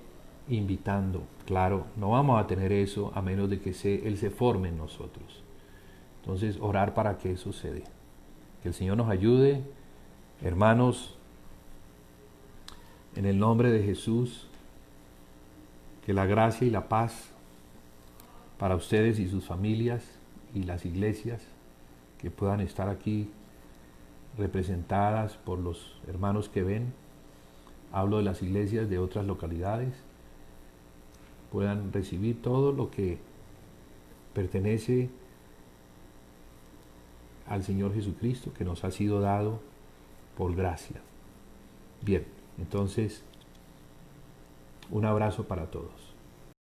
invitando. Claro, no vamos a tener eso a menos de que Él se forme en nosotros. Entonces, orar para que eso se dé. Que el Señor nos ayude, hermanos, en el nombre de Jesús, que la gracia y la paz para ustedes y sus familias y las iglesias que puedan estar aquí representadas por los hermanos que ven, hablo de las iglesias de otras localidades, puedan recibir todo lo que pertenece al Señor Jesucristo, que nos ha sido dado por gracia. Bien, entonces, un abrazo para todos.